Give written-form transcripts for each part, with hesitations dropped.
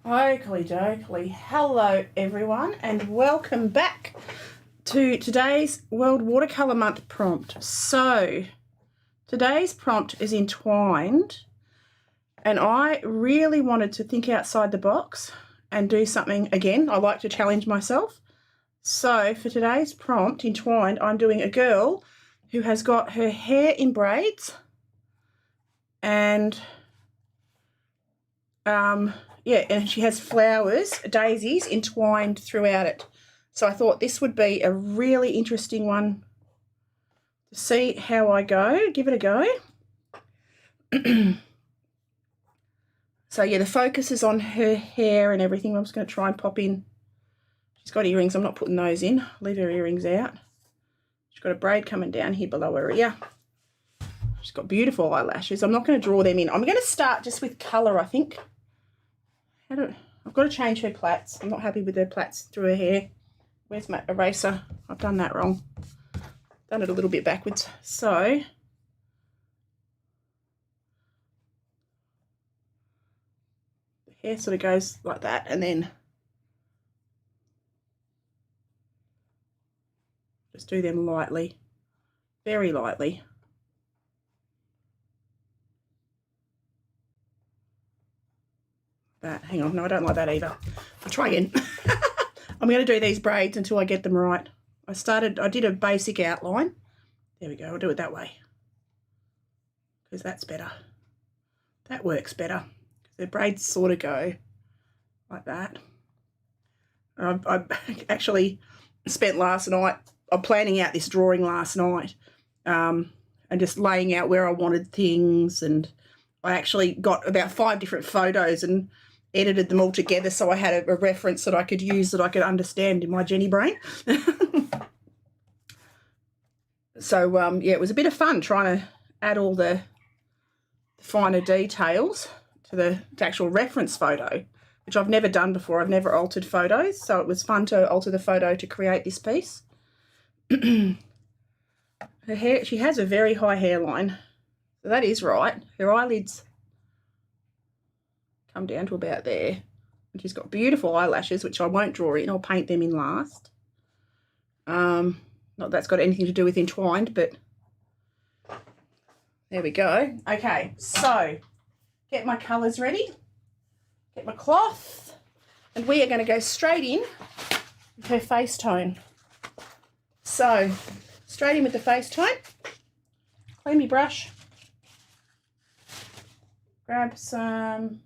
Oakley dokley. Hello everyone and welcome back to today's World Watercolour Month prompt. So today's prompt is entwined, and I really wanted to think outside the box and do something again. I like to challenge myself. So for today's prompt, entwined, I'm doing a girl who has got her hair in braids and yeah, and she has flowers, daisies, entwined throughout it. So I thought this would be a really interesting one to see how I go. Give it a go. So yeah, the focus is on her hair and everything. I'm just going to try and pop in. She's got earrings. I'm not putting those in. Leave her earrings out. She's got a braid coming down here below her ear. She's got beautiful eyelashes. I'm not going to draw them in. I'm going to start just with colour, I think. I've got to change her plaits. I'm not happy with her plaits through her hair. Where's my eraser? I've done that wrong. Done it a little bit backwards. So the hair sort of goes like that, and then just do them lightly, very lightly. That, hang on, no, I don't like that either. I'll try again. I'm going to do these braids until I get them right. I did a basic outline. There we go, I'll do it that way. Because that's better. That works better. The braids sort of go like that. I actually spent last night, I'm planning out this drawing last night, and just laying out where I wanted things, and I actually got about 5 different photos and edited them all together so I had a reference that I could use, that I could understand in my Jenny brain. So, yeah, it was a bit of fun trying to add all the finer details to the actual reference photo, which I've never done before. I've never altered photos, so it was fun to alter the photo to create this piece. Her hair, she has a very high hairline, so that is right. Her eyelids come down to about there, and she's got beautiful eyelashes, which I won't draw in. I'll paint them in last. Not that's got anything to do with entwined, but there we go. Okay, so get my colours ready, get my cloth, and we are going to go straight in with her face tone. So straight in with the face tone. Clean my brush, grab some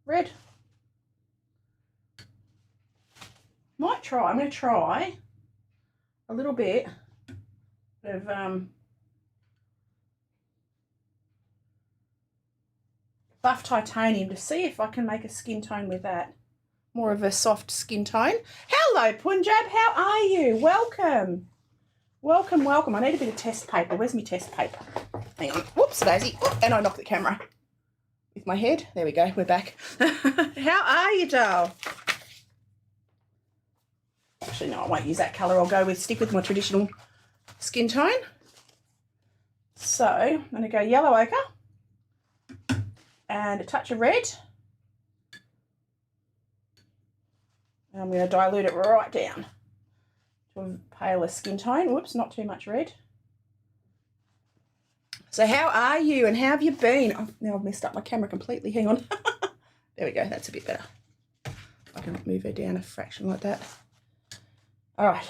red. I'm going to try a little bit of buff titanium to see if I can make a skin tone with that. More of a soft skin tone. Hello, Punjab. How are you? Welcome. Welcome, welcome. I need a bit of test paper. Where's my test paper? Hang on. Whoops, Daisy. Oh, and I knocked the camera with my head. There we go. We're back. How are you, doll? Actually, no, I won't use that colour. I'll stick with my traditional skin tone. So I'm going to go yellow ochre and a touch of red. And I'm going to dilute it right down to a paler skin tone. Whoops, not too much red. So how are you and how have you been? Oh, now I've messed up my camera completely. Hang on. There we go. That's a bit better. I can move her down a fraction like that. All right.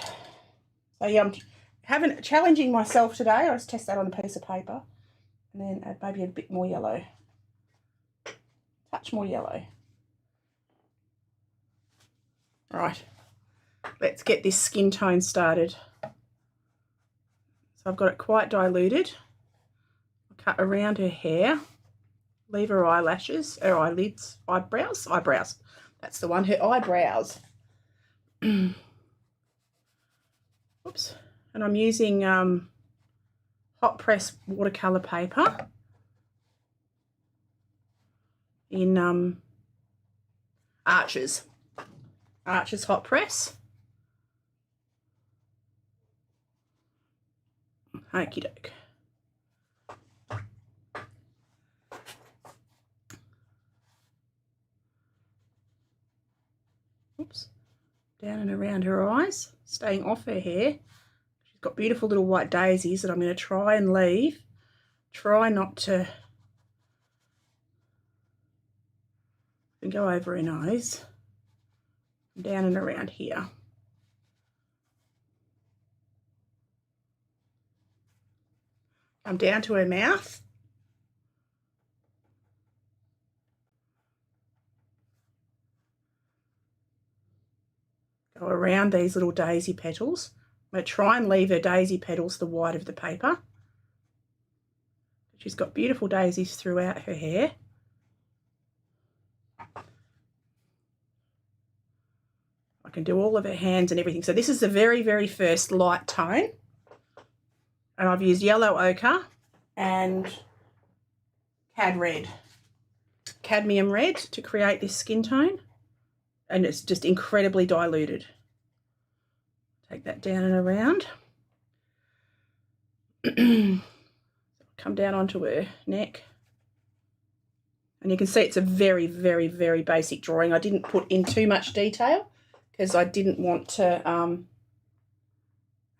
So yeah, I'm challenging myself today. I'll just test that on a piece of paper and then add maybe a bit more yellow. Touch more yellow. All right. Let's get this skin tone started. So I've got it quite diluted. I'll cut around her hair, leave her eyelashes, her eyelids, eyebrows. That's the one, her eyebrows. Oops. And I'm using hot press watercolour paper in Arches hot press. Okie doke. oops, down and around her eyes, staying off her hair. She's got beautiful little white daisies that I'm going to try and leave. Try not to go over her nose. Down and around here. Come down to her mouth. Go around these little daisy petals. I'm going to try and leave her daisy petals the white of the paper. She's got beautiful daisies throughout her hair. I can do all of her hands and everything. So this is the very, very first light tone. And I've used yellow ochre and cadmium red to create this skin tone. And it's just incredibly diluted. Take that down and around. Come down onto her neck. And you can see it's a very, very, very basic drawing. I didn't put in too much detail because I didn't want to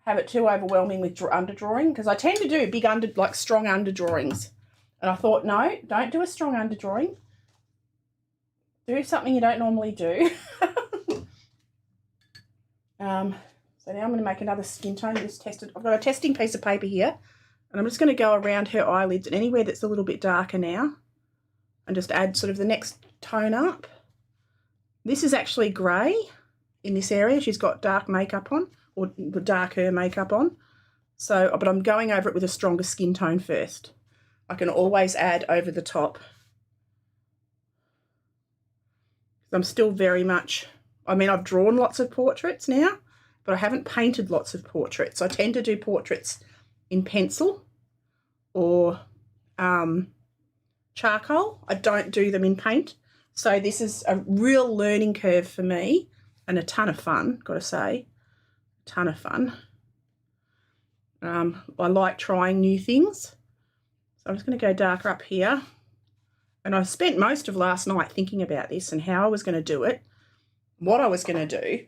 have it too overwhelming with underdrawing, because I tend to do big strong underdrawings. And I thought, no, don't do a strong underdrawing. Do something you don't normally do. So now I'm going to make another skin tone. I've got a testing piece of paper here, and I'm just going to go around her eyelids and anywhere that's a little bit darker now, and just add sort of the next tone up. This is actually grey in this area. She's got dark makeup on, or darker makeup on. So, but I'm going over it with a stronger skin tone first. I can always add over the top. I'm still very much, I mean, I've drawn lots of portraits now, but I haven't painted lots of portraits. I tend to do portraits in pencil or charcoal. I don't do them in paint. So this is a real learning curve for me and a ton of fun, got to say, a ton of fun. I like trying new things. So I'm just going to go darker up here. And I spent most of last night thinking about this and how I was going to do it, what I was going to do,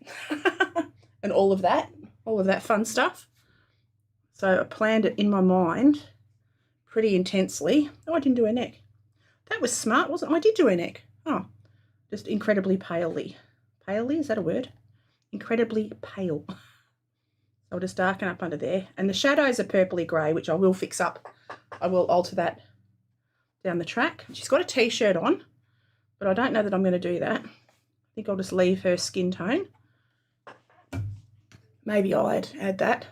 and all of that fun stuff. So I planned it in my mind pretty intensely. Oh, I didn't do her neck. That was smart, wasn't it? I did do her neck. Oh, just incredibly palely. Palely, is that a word? Incredibly pale. So I'll just darken up under there. And the shadows are purpley grey, which I will fix up. I will alter that down the track. She's got a t-shirt on, but I don't know that I'm going to do that. I think I'll just leave her skin tone. Maybe I'll add that.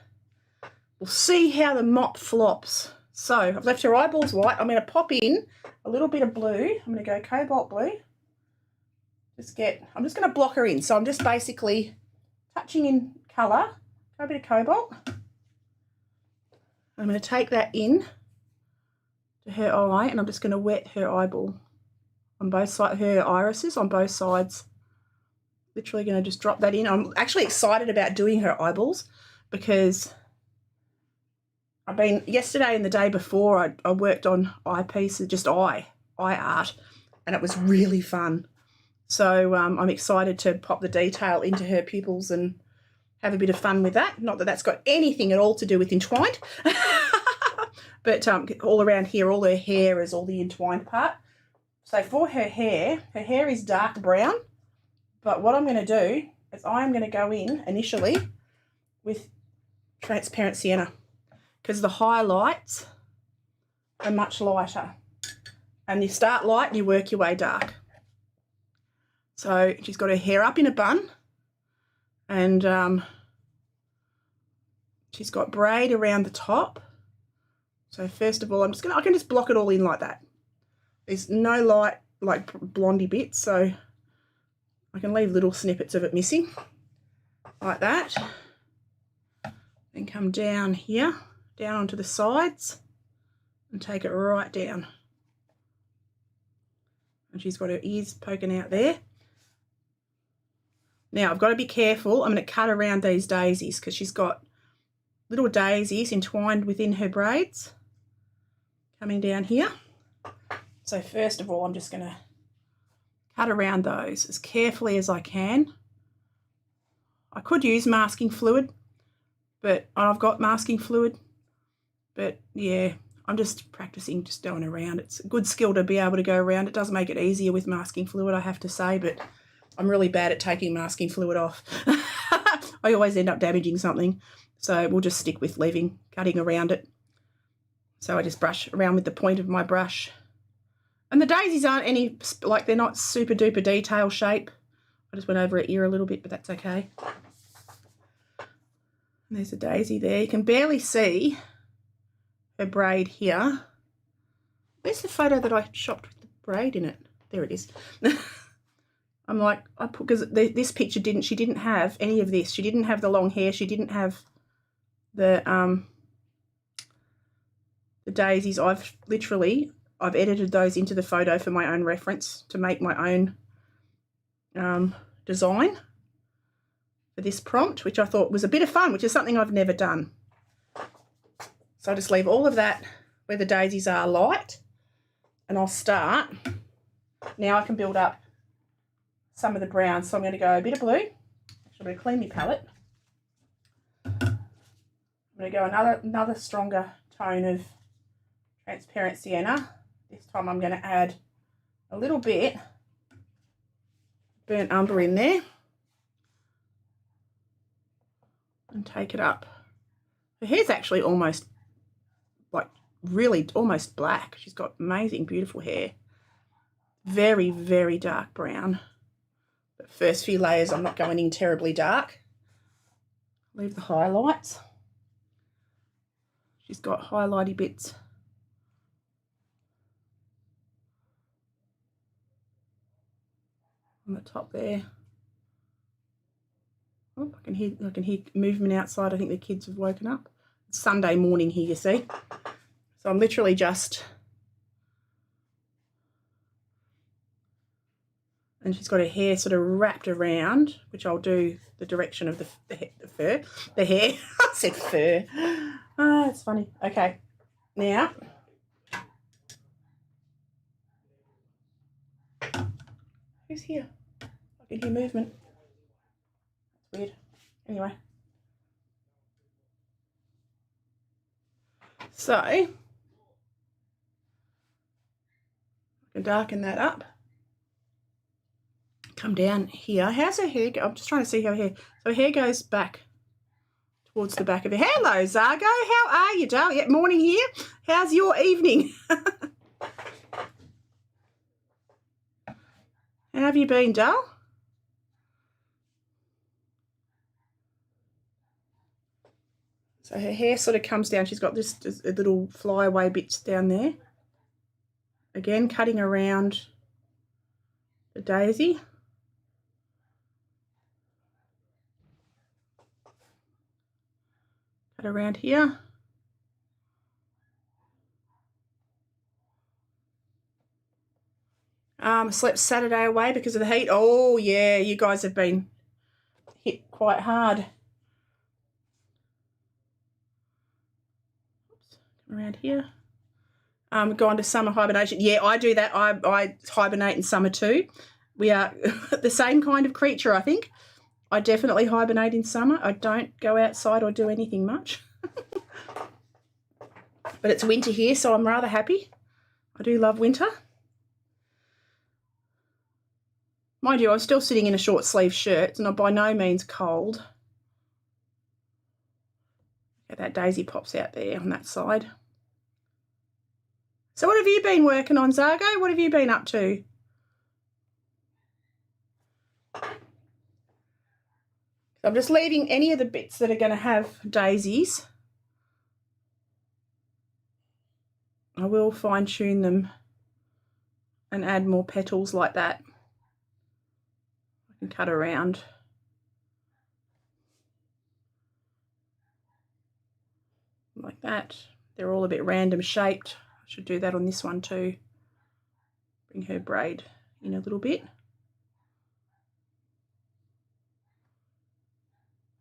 We'll see how the mop flops. So I've left her eyeballs white. I'm going to pop in a little bit of blue. I'm going to go cobalt blue. I'm just going to block her in. So I'm just basically touching in colour. Go a bit of cobalt. I'm going to take that in to her eye, and I'm just going to wet her eyeball on both sides, her irises on both sides. Literally going to just drop that in. I'm actually excited about doing her eyeballs because yesterday and the day before I worked on eye pieces, just eye art, and it was really fun. So I'm excited to pop the detail into her pupils and have a bit of fun with that. Not that that's got anything at all to do with entwined. But all around here, all her hair is all the entwined part. So for her hair is dark brown. But what I'm going to do is I'm going to go in initially with transparent sienna, because the highlights are much lighter. And you start light and you work your way dark. So she's got her hair up in a bun, and she's got braid around the top. So first of all, I can just block it all in like that. There's no light, like blondie bits, so I can leave little snippets of it missing, like that. Then come down here, down onto the sides, and take it right down. And she's got her ears poking out there. Now I've got to be careful. I'm going to cut around these daisies because she's got little daisies entwined within her braids coming down here. So first of all, I'm just going to cut around those as carefully as I can. I could use masking fluid, but I've got masking fluid. But yeah, I'm just practicing, just going around. It's a good skill to be able to go around. It does make it easier with masking fluid, I have to say, but I'm really bad at taking masking fluid off. I always end up damaging something. So we'll just stick with cutting around it. So I just brush around with the point of my brush. And the daisies aren't any, like, they're not super duper detail shape. I just went over her ear a little bit, but that's okay. And there's a daisy there. You can barely see her braid here. Where's the photo that I shopped with the braid in it? There it is. I'm like, because this picture she didn't have any of this. She didn't have the long hair. She didn't have the daisies. I've edited those into the photo for my own reference to make my own design for this prompt, which I thought was a bit of fun, which is something I've never done. So I just leave all of that where the daisies are light, and I'll start. Now I can build up some of the brown. So I'm going to go a bit of blue. Actually, I'm going to clean my palette. I'm going to go another stronger tone of transparent sienna. This time I'm going to add a little bit burnt umber in there and take it up. Her hair's actually almost, like, really almost black. She's got amazing, beautiful hair. Very, very dark brown. But first few layers I'm not going in terribly dark. Leave the highlights. She's got highlighty bits on the top there. Oh, I can hear movement outside. I think the kids have woken up. It's Sunday morning here, you see. So I'm literally just, and she's got her hair sort of wrapped around, which I'll do the direction of the hair. I said fur. Ah, it's funny. Okay, now who's here? I can hear movement. That's weird. Anyway, so I can darken that up. Come down here. How's her hair go? I'm just trying to see how her hair. So her hair goes back towards the back of her. Hello, Zargo. How are you, darling? Yeah, morning here. How's your evening? How have you been, doll? So her hair sort of comes down. She's got this little flyaway bits down there. Again, cutting around the daisy. Cut around here. Slept Saturday away because of the heat. Oh, yeah, you guys have been hit quite hard. Oops, come around here. Gone to summer hibernation. Yeah, I do that. I hibernate in summer too. We are the same kind of creature, I think. I definitely hibernate in summer. I don't go outside or do anything much. But it's winter here, so I'm rather happy. I do love winter. Mind you, I'm still sitting in a short sleeve shirt. It's not by no means cold. Okay, that daisy pops out there on that side. So what have you been working on, Zargo? What have you been up to? I'm just leaving any of the bits that are going to have daisies. I will fine tune them and add more petals like that. I can cut around. Like that. They're all a bit random shaped. I should do that on this one too. Bring her braid in a little bit.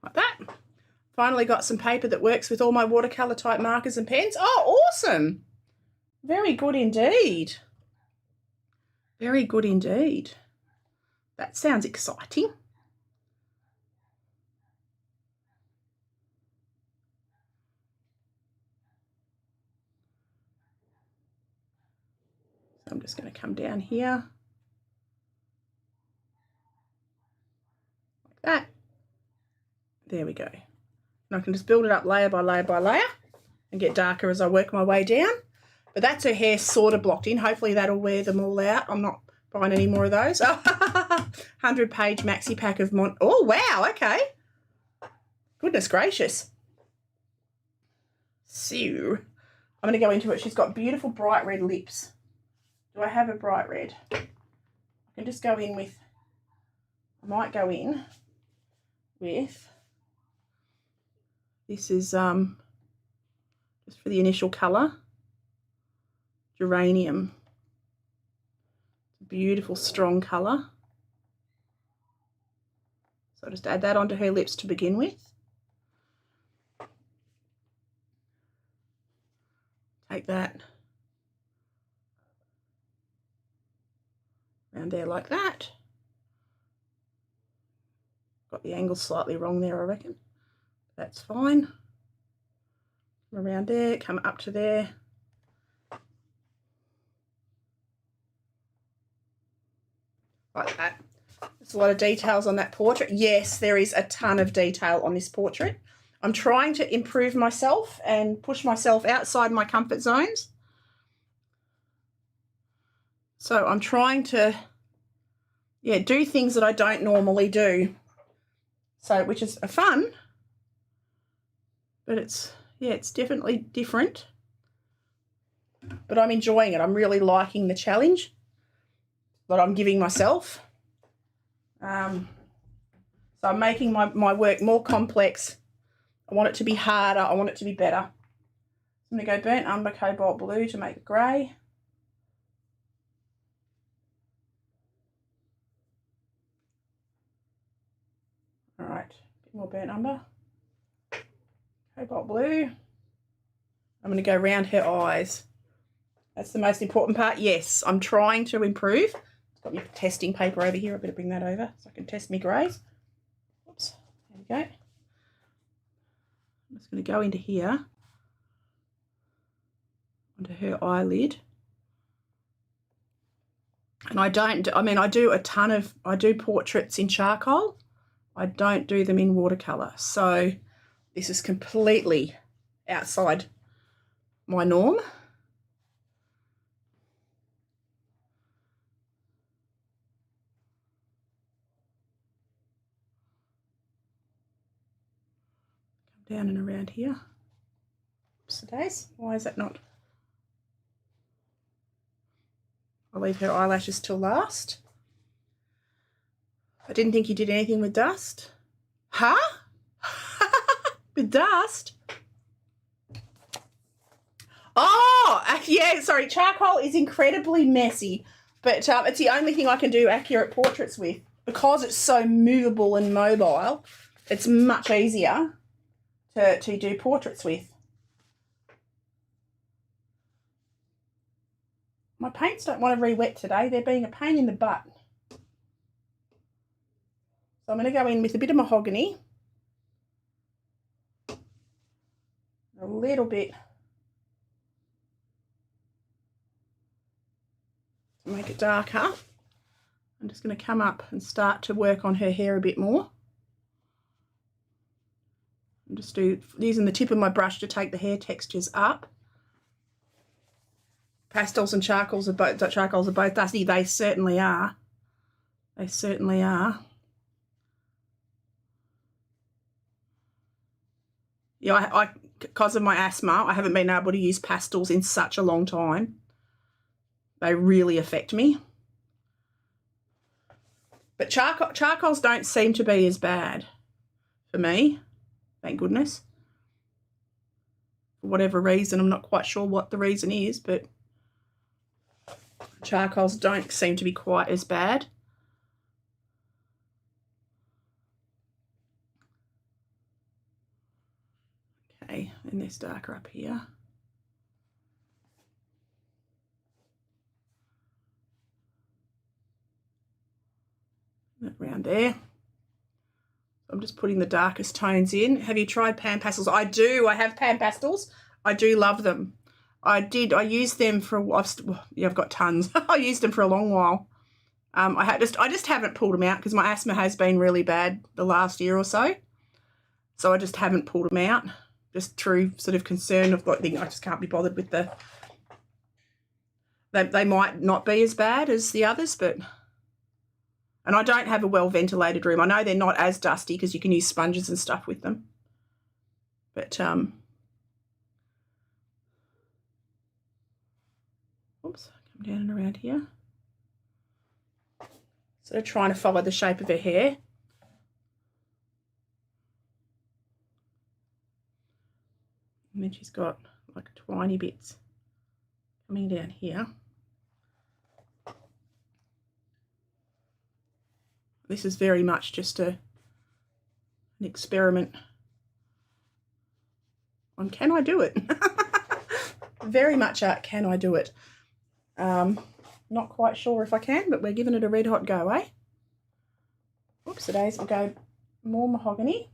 Like that. Finally got some paper that works with all my watercolour type markers and pens. Oh, awesome. Very good indeed. Very good indeed. That sounds exciting. So I'm just going to come down here like that. There we go. And I can just build it up layer by layer by layer and get darker as I work my way down. But that's her hair sort of blocked in. Hopefully that'll wear them all out. I'm not buying any more of those. 100-page maxi pack of oh, wow, okay. Goodness gracious. So I'm going to go into it. She's got beautiful bright red lips. Do I have a bright red? I can just go in with, I might go in with, this is just for the initial colour, geranium. Beautiful strong colour. So I'll just add that onto her lips to begin with. Take that around there like that. Got the angle slightly wrong there, I reckon. That's fine. Around there, come up to there. Like that. There's a lot of details on that portrait. Yes, there is a ton of detail on this portrait. I'm trying to improve myself and push myself outside my comfort zones. So I'm trying to, yeah, do things that I don't normally do. So, which is fun, but it's, yeah, it's definitely different. But I'm enjoying it. I'm really liking the challenge that I'm giving myself. So I'm making my work more complex. I want it to be harder. I want it to be better. I'm going to go burnt umber cobalt blue to make it grey. All right, a bit more burnt umber. Cobalt blue. I'm going to go around her eyes. That's the most important part. Yes, I'm trying to improve. I've got my testing paper over here. I better bring that over so I can test my greys. Oops, there we go. I'm just going to go into here, onto her eyelid. And I do portraits in charcoal. I don't do them in watercolour. So this is completely outside my norm. Come down and around here. Oops, days. Why is that not? I'll leave her eyelashes till last. I didn't think you did anything with dust. Huh? With dust? Oh, yeah, sorry. Charcoal is incredibly messy, but it's the only thing I can do accurate portraits with. Because it's so movable and mobile, it's much easier to do portraits with. My paints don't want to re-wet today. They're being a pain in the butt. So I'm going to go in with a bit of mahogany. A little bit to make it darker. I'm just going to come up and start to work on her hair a bit more. I'm just using the tip of my brush to take the hair textures up. Pastels and charcoals are both dusty. They certainly are. They certainly are. Yeah, because of my asthma, I haven't been able to use pastels in such a long time. They really affect me. But charcoals don't seem to be as bad for me, thank goodness. For whatever reason, I'm not quite sure what the reason is, but charcoals don't seem to be quite as bad. Okay, and this darker up here. Around there. I'm just putting the darkest tones in. Have you tried pan pastels? I do. I have pan pastels. I do love them. I used them for, I've got tons. I used them for a long while. I just haven't pulled them out because my asthma has been really bad the last year or so. So I just haven't pulled them out, just through sort of concern of I just can't be bothered with they might not be as bad as the others, but, and I don't have a well ventilated room. I know they're not as dusty because you can use sponges and stuff with them. But, oops, come down and around here. Sort of trying to follow the shape of her hair. And then she's got like tiny bits coming down here. This is very much just an experiment on can I do it? Very much can I do it? Not quite sure if I can, but we're giving it a red hot go, eh? Oops, today's we'll go more mahogany.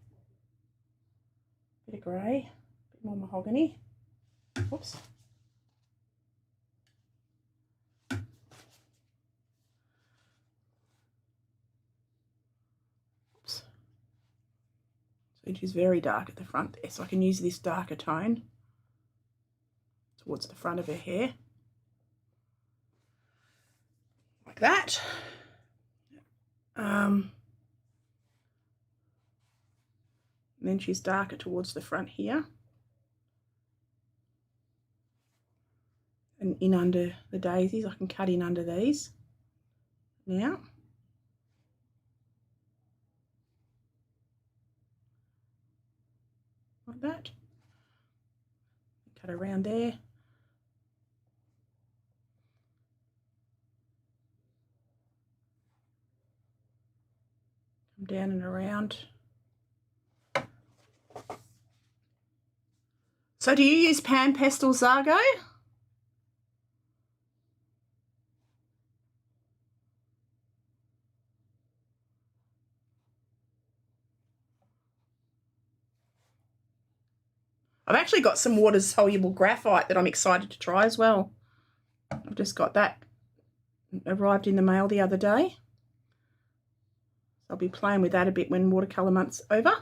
Bit of grey, bit more mahogany. Oops. So it is very dark at the front there, so I can use this darker tone towards the front of her hair. Like that. And then she's darker towards the front here. And in under the daisies, I can cut in under these now. Like that. Cut around there. Come down and around. So do you use pan pastel, Zargo? I've actually got some water soluble graphite that I'm excited to try as well. I've just got that, arrived in the mail the other day. I'll be playing with that a bit when watercolour month's over.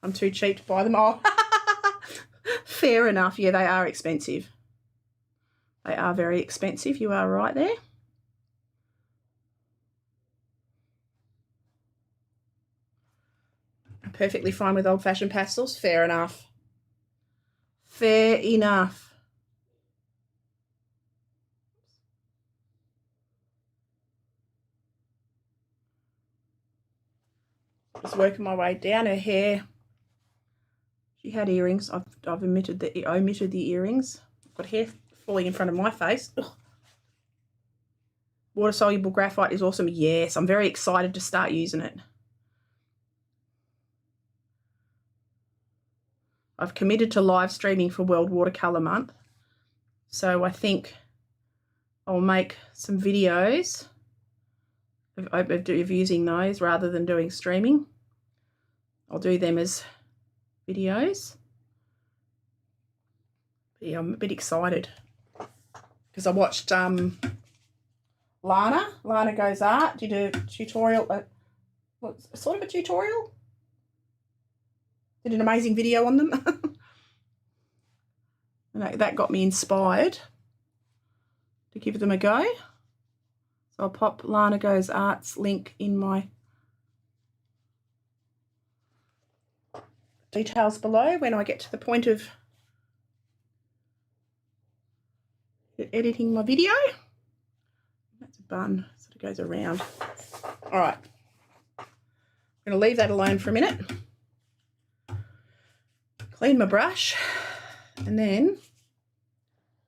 I'm too cheap to buy them all. Fair enough. Yeah, they are expensive. They are very expensive. You are right there. I'm perfectly fine with old-fashioned pastels. Fair enough. Fair enough. Just working my way down her hair. She had earrings. I've omitted the earrings. I've got hair falling in front of my face. Ugh. Water soluble graphite is awesome. Yes, I'm very excited to start using it. I've committed to live streaming for World Watercolour Month. So I think I'll make some videos of using those rather than doing streaming. I'll do them as videos. But yeah, I'm a bit excited because I watched Lana Goes Art did a tutorial, sort of a tutorial. Did an amazing video on them. And that got me inspired to give them a go. So I'll pop Lana Goes Art's link in my details below when I get to the point of editing my video. That's a bun, so it goes around. All right, I'm going to leave that alone for a minute. Clean my brush and then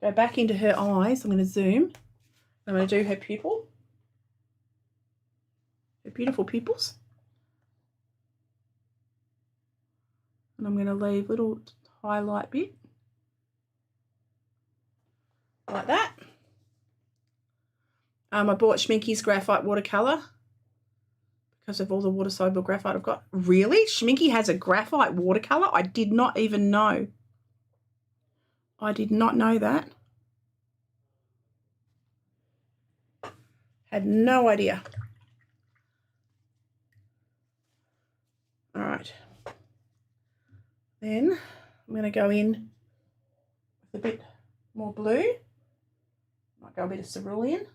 go back into her eyes. I'm going to zoom. I'm going to do her pupil, her beautiful pupils. And I'm going to leave a little highlight bit like that. I bought Schminky's graphite watercolour because of all the water soluble graphite I've got. Really? Schminky has a graphite watercolour? I did not even know. I did not know that. Had no idea. All right. Then I'm going to go in with a bit more blue. Might go a bit of cerulean.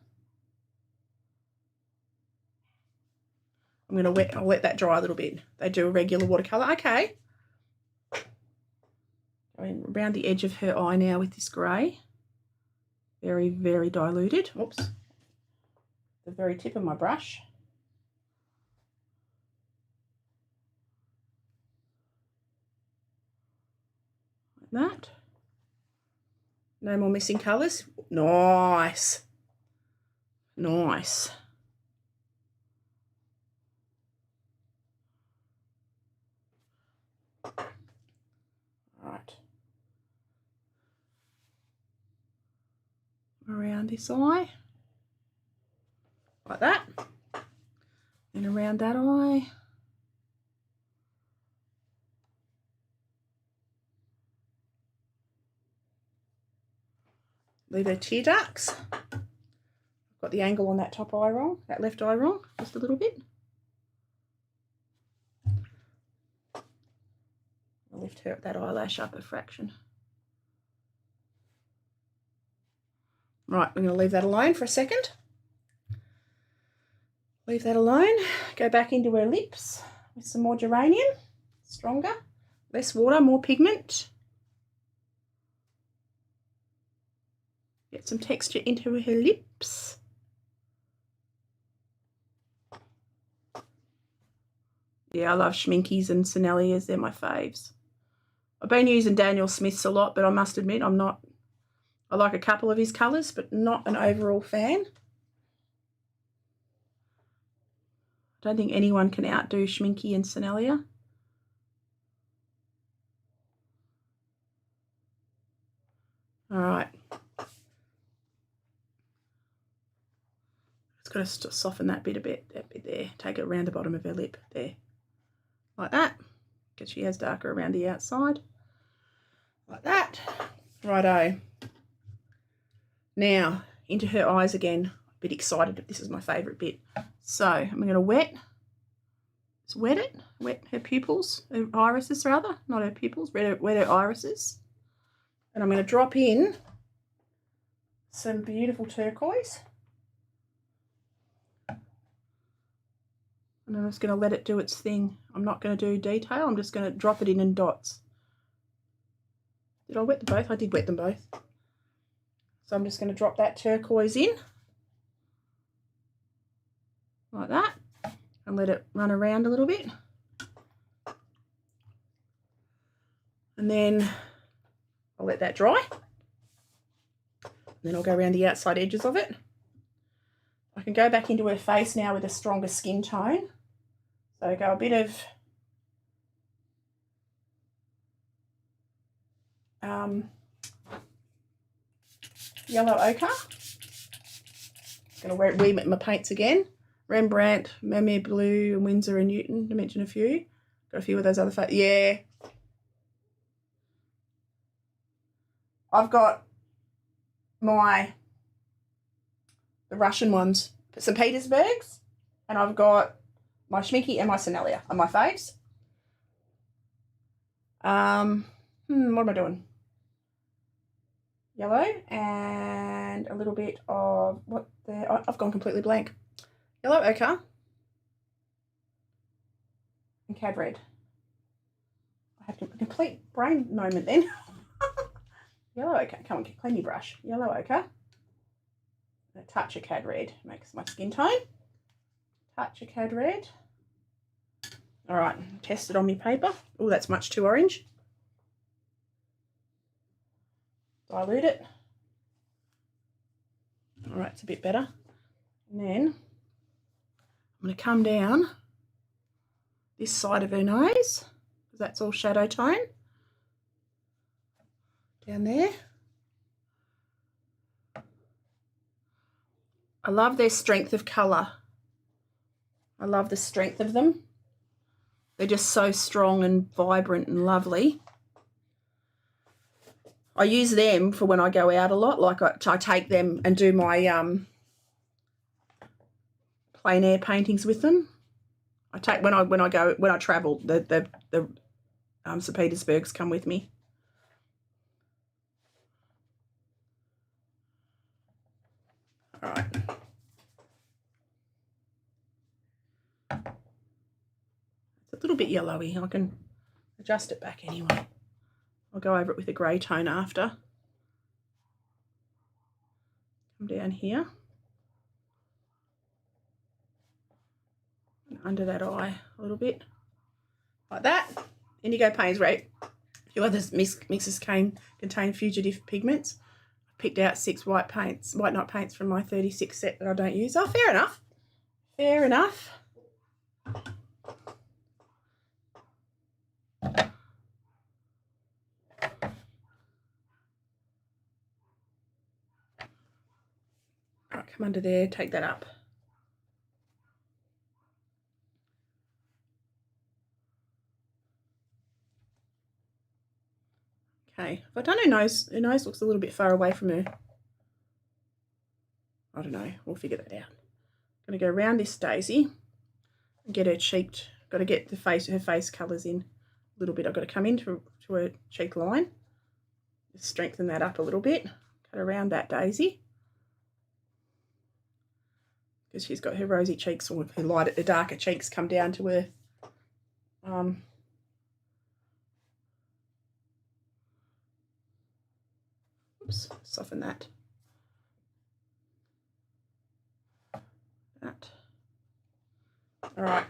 I'm going to I'll let that dry a little bit. They do a regular watercolour. Okay. Going around the edge of her eye now with this grey. Very, very diluted. Oops. The very tip of my brush. Like that. No more missing colours. Nice. Nice. Right. Around this eye. Like that. And around that eye. Leave her tear ducts. Got the angle on that top eye wrong, that left eye wrong, just a little bit. I'll lift her that eyelash up a fraction. Right, I'm going to leave that alone for a second. Leave that alone. Go back into her lips with some more geranium. Stronger, less water, more pigment. Get some texture into her lips. Yeah, I love Schminkies and Senneliers. They're my faves. I've been using Daniel Smith's a lot, but I must admit I like a couple of his colours, but not an overall fan. I don't think anyone can outdo Schminky and Sennelia. All right. Just got to soften that bit a bit there. Take it around the bottom of her lip there. Like that. Because she has darker around the outside. Like that. Righto. Now, into her eyes again. A bit excited that this is my favourite bit. So, I'm going to wet it. Wet her pupils. Her irises, rather. Not her pupils. Wet her irises. And I'm going to drop in some beautiful turquoise. And I'm just going to let it do its thing. I'm not going to do detail. I'm just going to drop it in dots. Did I wet them both? I did wet them both. So I'm just going to drop that turquoise in. Like that. And let it run around a little bit. And then I'll let that dry. And then I'll go around the outside edges of it. I can go back into her face now with a stronger skin tone. So go a bit of yellow ochre. I'm going to remix my paints again. Rembrandt, Mermaid Blue, and Winsor and Newton, to mention a few. Got a few of those other yeah. I've got the Russian ones, St. Petersburg's, and I've got my Schminky and my Sennelia are my faves. What am I doing? Yellow and a little bit of I've gone completely blank. Yellow ochre and cad red. I have a complete brain moment then. Yellow ochre. Come on, clean your brush. Yellow ochre. A touch of cad red makes my skin tone. Touch of cad red. All right, test it on my paper. Oh, that's much too orange. Dilute it. All right, it's a bit better. And then I'm going to come down this side of her nose, because that's all shadow tone. Down there. I love their strength of colour. I love the strength of them. They're just so strong and vibrant and lovely. I use them for when I go out a lot. Like I take them and do my plein air paintings with them. I take when I travel, the St. Petersburg's come with me. All right. It's a little bit yellowy. I can adjust it back anyway. I'll go over it with a grey tone after. Come down here. And under that eye a little bit. Like that. Indigo paints, right? A few other mixes contain fugitive pigments. I picked out 6 white night paints from my 36 set that I don't use. Oh, fair enough. Fair enough. Alright, come under there, take that up. Okay, if I done her nose looks a little bit far away from her. I don't know, we'll figure that out. I'm going to go around this daisy and get her cheeked. Got to get her face colours in a little bit. I've got to come into her cheek line, just strengthen that up a little bit, cut around that daisy. Because she's got her rosy cheeks, or her darker cheeks come down to her oops, soften that. All right,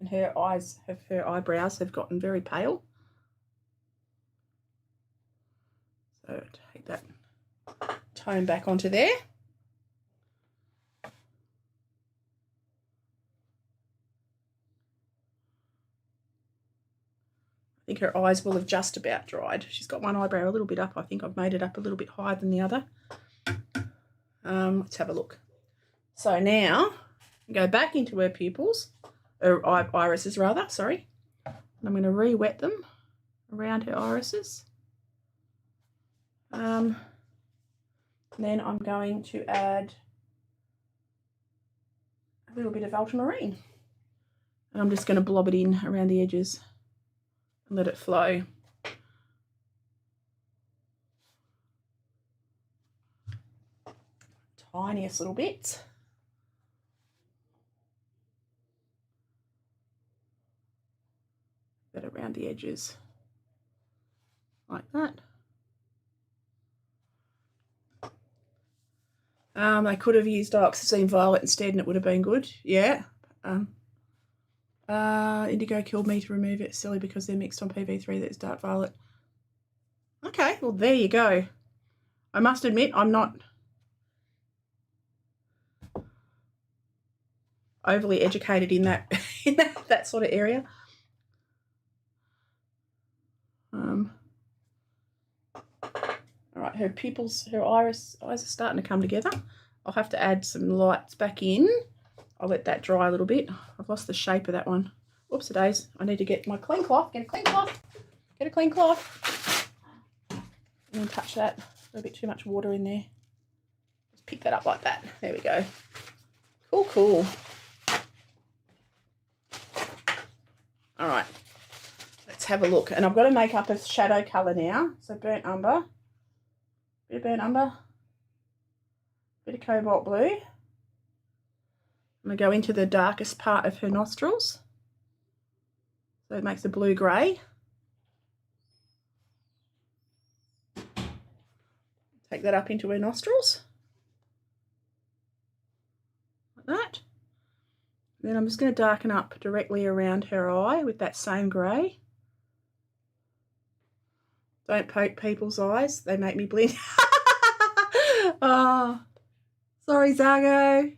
and her eyebrows have gotten very pale. So take that tone back onto there. I think her eyes will have just about dried. She's got one eyebrow a little bit up. I think I've made it up a little bit higher than the other. Let's have a look. So now go back into her pupils, or irises rather, sorry. And I'm going to re-wet them around her irises. Then I'm going to add a little bit of ultramarine. And I'm just going to blob it in around the edges and let it flow. Tiniest little bits. That around the edges, like that. They could have used dioxazine violet instead and it would have been good. Yeah. Indigo killed me to remove it. Silly, because they're mixed on PV3 that's dark violet. Okay, well there you go. I must admit I'm not overly educated in that that sort of area. All right, her pupils, her eyes are starting to come together. I'll have to add some lights back in. I'll let that dry a little bit. I've lost the shape of that one. Whoops a days. I need to get my clean cloth. Get a clean cloth. Get a clean cloth. And then touch that. A little bit too much water in there. Just pick that up like that. There we go. Cool, cool. All right. Let's have a look. And I've got to make up a shadow colour now. So burnt umber. Bit of burnt umber. Bit of cobalt blue. I'm going to go into the darkest part of her nostrils. So it makes a blue-grey. Take that up into her nostrils. Like that. Then I'm just going to darken up directly around her eye with that same grey. Don't poke people's eyes. They make me blink. Oh, sorry, Zago.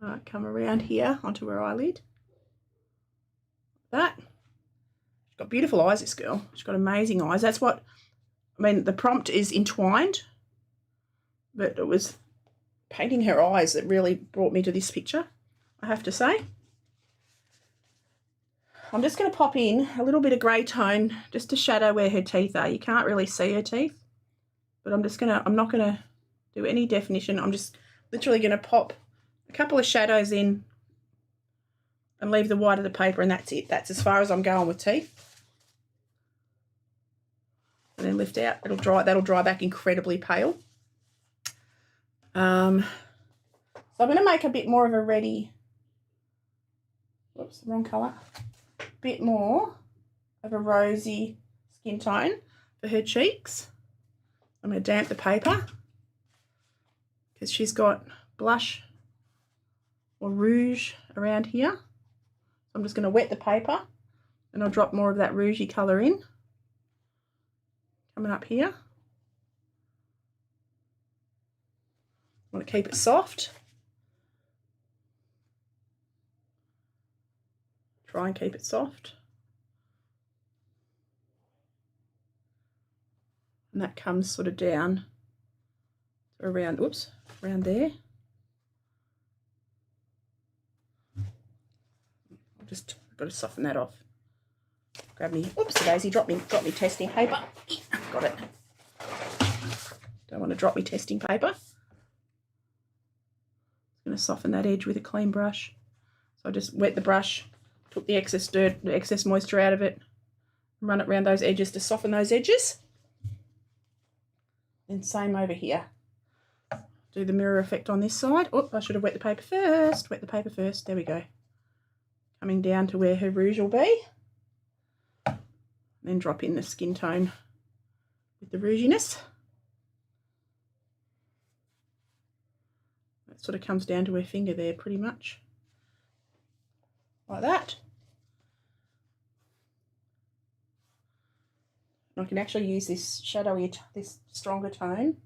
Alright, come around here onto her eyelid. Like that. She's got beautiful eyes, this girl. She's got amazing eyes. That's what, I mean, the prompt is entwined, but it was painting her eyes that really brought me to this picture, I have to say. I'm just going to pop in a little bit of grey tone just to shadow where her teeth are. You can't really see her teeth, but I'm not going to do any definition. I'm just literally going to pop a couple of shadows in and leave the white of the paper, and that's it. That's as far as I'm going with teeth. And then lift out. That'll dry back incredibly pale. So I'm going to make a bit more of a reddy, whoops, wrong colour, bit more of a rosy skin tone for her cheeks. I'm going to damp the paper because she's got blush or rouge around here. So I'm just going to wet the paper and I'll drop more of that rougey colour in. Coming up here. I want to keep it soft. Try and keep it soft. And that comes sort of down around, whoops, around there. I've just got to soften that off. Grab me, oops, daisy, drop me testing paper. Got it. Don't want to drop me testing paper. I'm going to soften that edge with a clean brush. So I just wet the brush, took the excess dirt, the excess moisture out of it, and run it around those edges to soften those edges. And same over here. Do the mirror effect on this side. Oh, I should have wet the paper first. Wet the paper first. There we go. Coming down to where her rouge will be. Then drop in the skin tone with the rouginess. That sort of comes down to her finger there pretty much. Like that. And I can actually use this shadowy, this stronger tone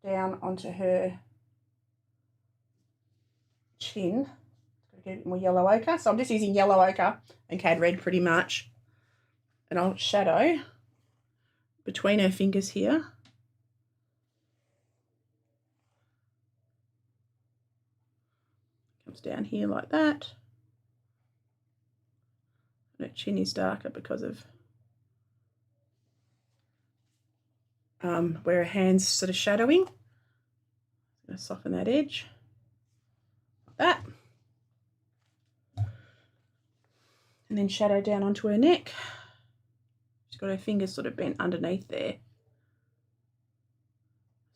down onto her chin. Got to get a bit more yellow ochre. So I'm just using yellow ochre and cad red pretty much. And I'll shadow between her fingers here. Comes down here like that. And her chin is darker because of where her hand's sort of shadowing. I'm going to soften that edge like that. And then shadow down onto her neck. She's got her fingers sort of bent underneath there.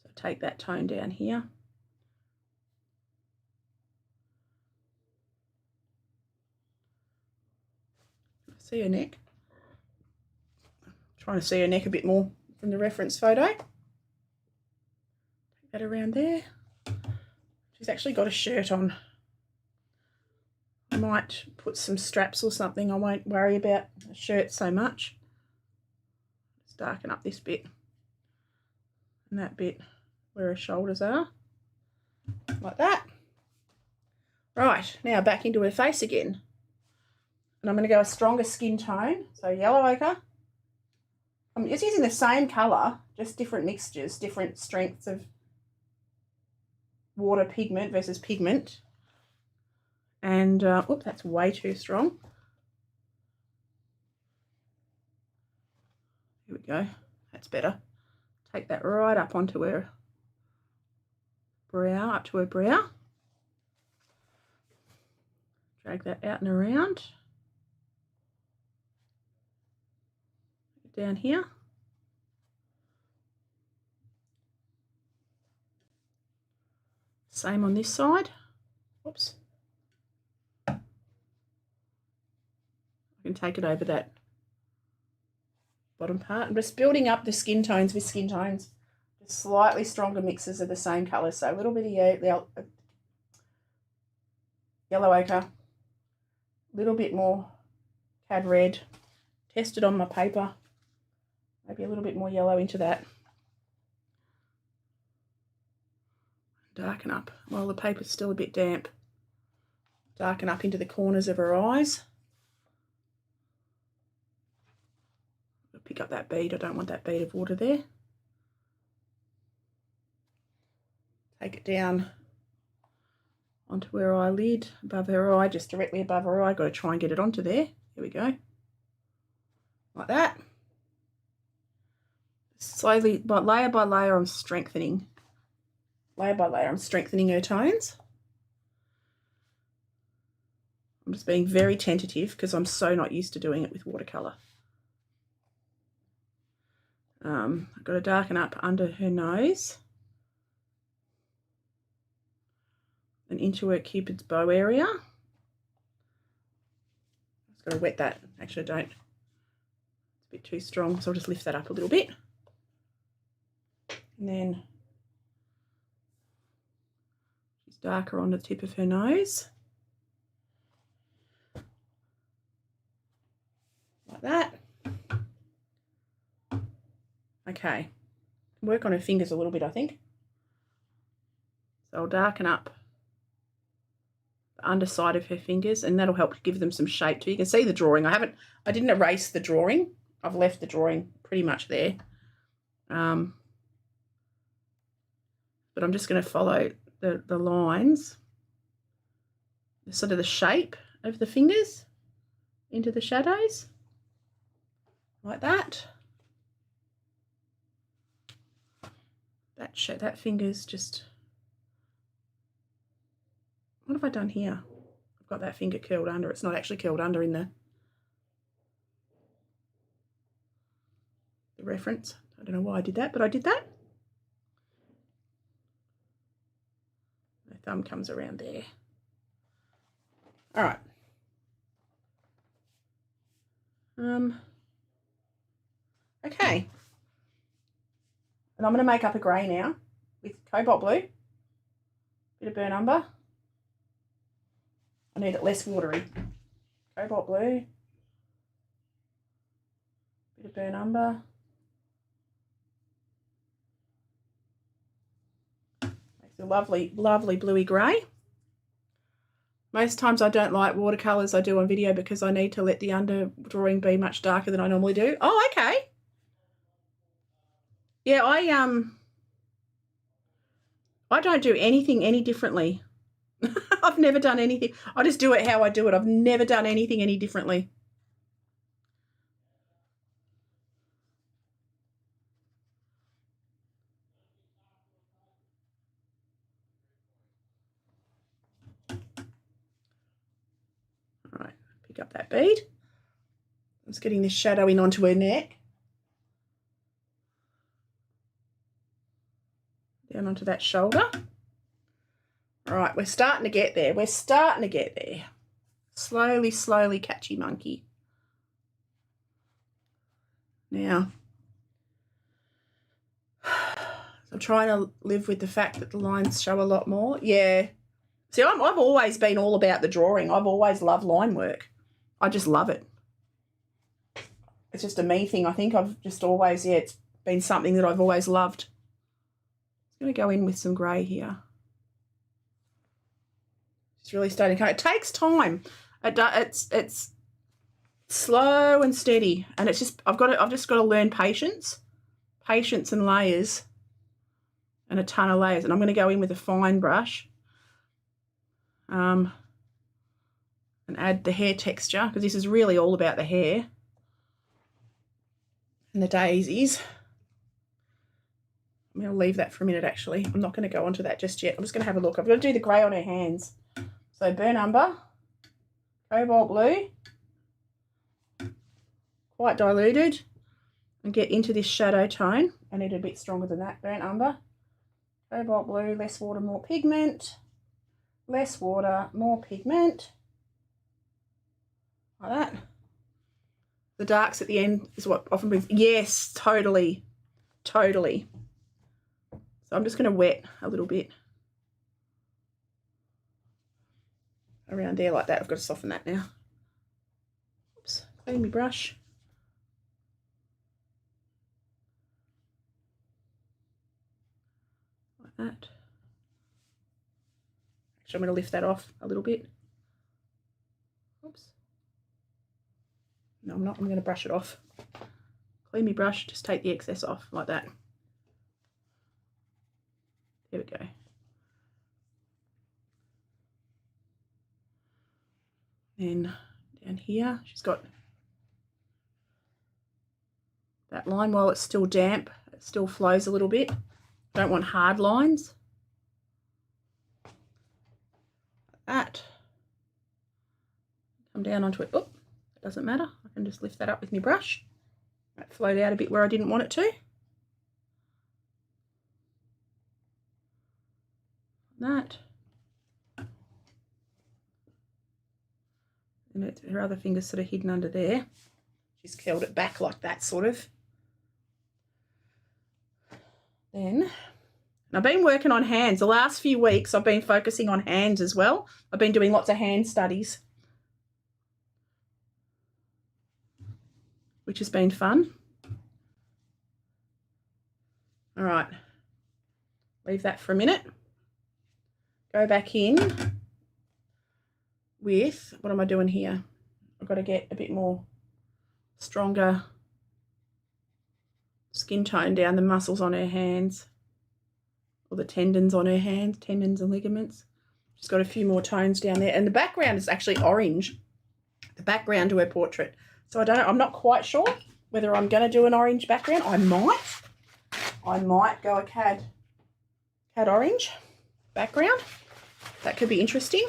So take that tone down here. See her neck. I'm trying to see her neck a bit more from the reference photo. Take that around there. She's actually got a shirt on. I might put some straps or something. I won't worry about the shirt so much. Just darken up this bit and that bit where her shoulders are. Like that. Right, now back into her face again. And I'm going to go a stronger skin tone. So yellow ochre. I'm just using the same colour, just different mixtures, different strengths of water pigment versus pigment. And, oops, that's way too strong. Here we go. That's better. Take that right up onto her brow, up to her brow. Drag that out and around. Down here. Same on this side. Whoops. I can take it over that bottom part. I'm just building up the skin tones with skin tones. Just slightly stronger mixes of the same colour. So a little bit of yellow ochre, a little bit more cad red. Test it on my paper. Maybe a little bit more yellow into that. Darken up while the paper's still a bit damp. Darken up into the corners of her eyes. I'll pick up that bead. I don't want that bead of water there. Take it down onto her eyelid, above her eye, just directly above her eye. I've got to try and get it onto there. There There we go. Like that. Slowly, but layer by layer, I'm strengthening. Layer by layer, I'm strengthening her tones. I'm just being very tentative because I'm so not used to doing it with watercolour. I've got to darken up under her nose and into her Cupid's bow area. Just got to wet that. Actually, I don't. It's a bit too strong, so I'll just lift that up a little bit. And then she's darker on the tip of her nose. Like that. Okay. Work on her fingers a little bit, I think. So I'll darken up the underside of her fingers, and that'll help give them some shape too. You can see the drawing. I didn't erase the drawing. I've left the drawing pretty much there. But I'm just going to follow the lines, sort of the shape of the fingers into the shadows, like that. That finger's just, what have I done here? I've got that finger curled under. It's not actually curled under in the reference. I don't know why I did that, but I did that. My thumb comes around there. All right. Okay. And I'm going to make up a grey now with cobalt blue, bit of burnt umber. I need it less watery. Cobalt blue, bit of burnt umber. Makes a lovely, lovely bluey grey. Most times I don't like watercolours I do on video because I need to let the under drawing be much darker than I normally do. Oh, okay. Yeah, I don't do anything any differently. I've never done anything. I just do it how I do it. I've never done anything any differently. All right, pick up that bead. I'm just getting this shadow in onto her neck. Down onto that shoulder. All right, we're starting to get there. We're starting to get there. Slowly, slowly, catchy monkey. Now, I'm trying to live with the fact that the lines show a lot more. Yeah. See, I've always been all about the drawing. I've always loved line work. I just love it. It's just a me thing. I think I've just always, yeah, it's been something that I've always loved. I'm going to go in with some grey here. It's really starting to come. It takes time. It's slow and steady, and it's just I've just got to learn patience and layers, and a ton of layers. And I'm going to go in with a fine brush, and add the hair texture, because this is really all about the hair and the daisies. I'm going to leave that for a minute, actually. I'm not going to go onto that just yet. I'm just going to have a look. I've got to do the grey on her hands. So burnt umber, cobalt blue, quite diluted, and get into this shadow tone. I need it a bit stronger than that. Burnt umber, cobalt blue, less water, more pigment, less water, more pigment, like that. The darks at the end is what often brings, yes, totally, totally. So I'm just going to wet a little bit around there like that. I've got to soften that now. Oops, clean my brush. Like that. Actually, I'm going to lift that off a little bit. Oops. No, I'm not. I'm going to brush it off. Clean my brush, just take the excess off like that. There we go. Then Down here, she's got that line while it's still damp. It still flows a little bit. Don't want hard lines. Like that. Come down onto it. Oh, it doesn't matter. I can just lift that up with my brush. That flowed out a bit where I didn't want it to. That. And her other finger's sort of hidden under there. She's curled it back like that, sort of. Then, I've been working on hands. The last few weeks I've been focusing on hands as well. I've been doing lots of hand studies, which has been fun. All right, leave that for a minute. Go back in with, what am I doing here? I've got to get a bit more stronger skin tone down the muscles on her hands, or the tendons on her hands, tendons and ligaments. She's got a few more tones down there, and the background is actually orange, the background to her portrait. So I'm not quite sure whether I'm going to do an orange background. I might go a cad orange background. That could be interesting.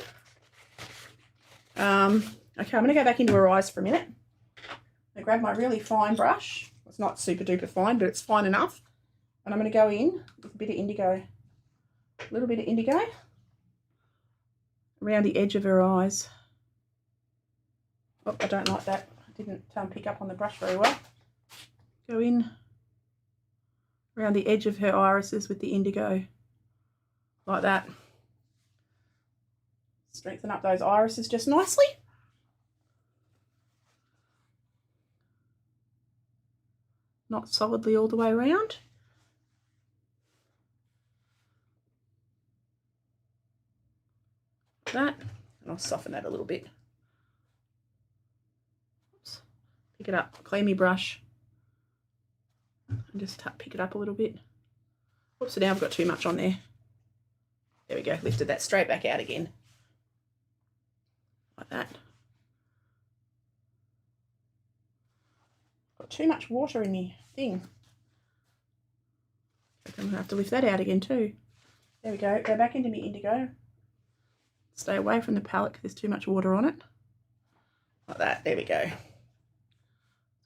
Okay, I'm going to go back into her eyes for a minute. I grab my really fine brush. It's not super duper fine, but it's fine enough. And I'm going to go in with a bit of indigo, a little bit of indigo around the edge of her eyes. Oh, I don't like that. I didn't pick up on the brush very well. Go in around the edge of her irises with the indigo, like that. Strengthen up those irises just nicely. Not solidly all the way around. Like that. And I'll soften that a little bit. Oops. Pick it up, clean my brush. And just pick it up a little bit. Oops, so now I've got too much on there. There we go, lifted that straight back out again. Like that. Got too much water in my thing. I'm going to have to lift that out again too. There we go, go back into my indigo. Stay away from the palette because there's too much water on it. Like that, there we go.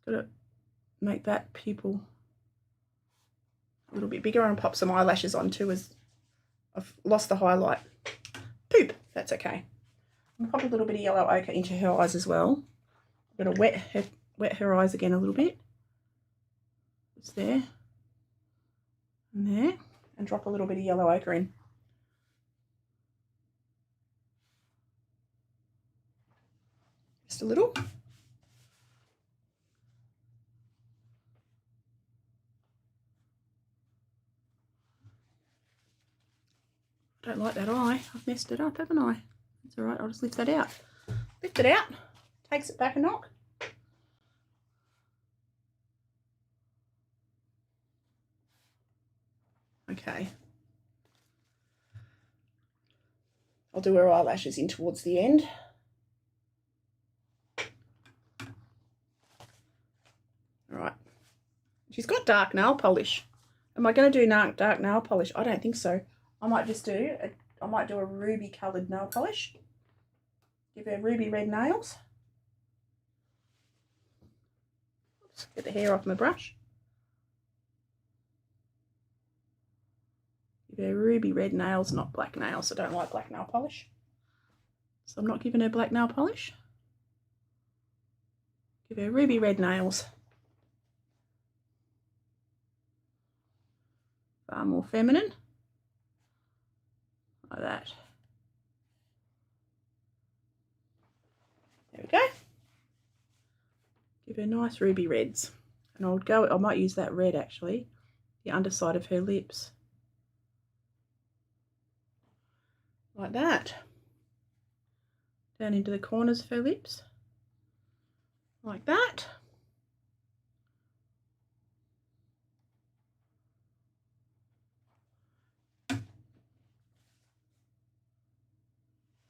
Got to make that pupil a little bit bigger. I'm going to pop some eyelashes on too, as I've lost the highlight. Poop, that's okay. I'm going to pop a little bit of yellow ochre into her eyes as well. I'm going to wet her eyes again a little bit. It's there and there, and drop a little bit of yellow ochre in. Just a little. I don't like that eye. I've messed it up, haven't I? It's all right. I'll just lift that out. Lift it out. Takes it back a knock. Okay. I'll do her eyelashes in towards the end. All right. She's got dark nail polish. Am I going to do dark nail polish? I don't think so. I might just do a ruby coloured nail polish. Give her ruby red nails. Oops, get the hair off my brush. Give her ruby red nails, not black nails. I don't like black nail polish. So I'm not giving her black nail polish. Give her ruby red nails. Far more feminine. Like that. There we go. Give her nice ruby reds. And I might use that red actually, the underside of her lips. Like that. Down into the corners of her lips. Like that.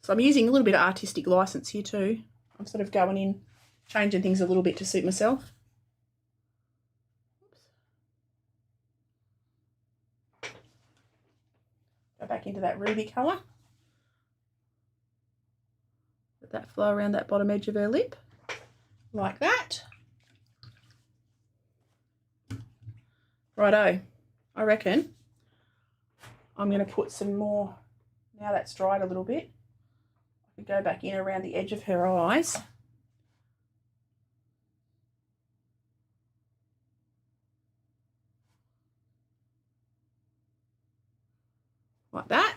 So I'm using a little bit of artistic license here too. I'm sort of going in, changing things a little bit to suit myself. Go back into that ruby colour. Let that flow around that bottom edge of her lip, like that. Righto, I reckon I'm going to put some more, now that's dried a little bit, I could go back in around the edge of her eyes. Like that.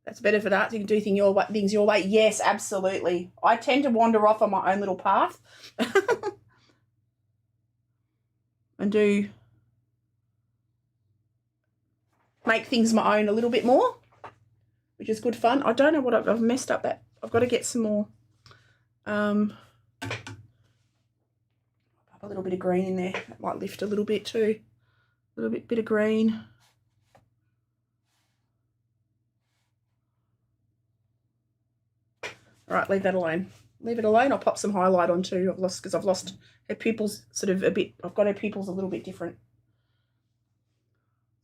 That's better for that. You can do things your way. Yes, absolutely. I tend to wander off on my own little path and make things my own a little bit more, which is good fun. I don't know what I've messed up that. I've got to get some more, a little bit of green in there. That might lift a little bit too. A little bit of green. All right, leave that alone. Leave it alone. I'll pop some highlight on too. I've lost her pupils sort of a bit. I've got her pupils a little bit different.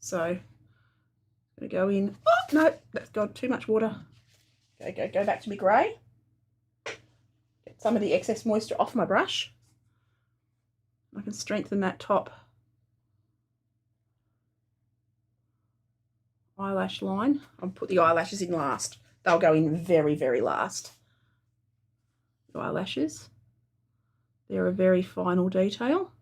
So I'm gonna go in. Oh no, that's got too much water. Go back to my grey. Get some of the excess moisture off my brush. I can strengthen that top eyelash line. I'll put the eyelashes in last. They'll go in very, very last. The eyelashes. They're a very final detail.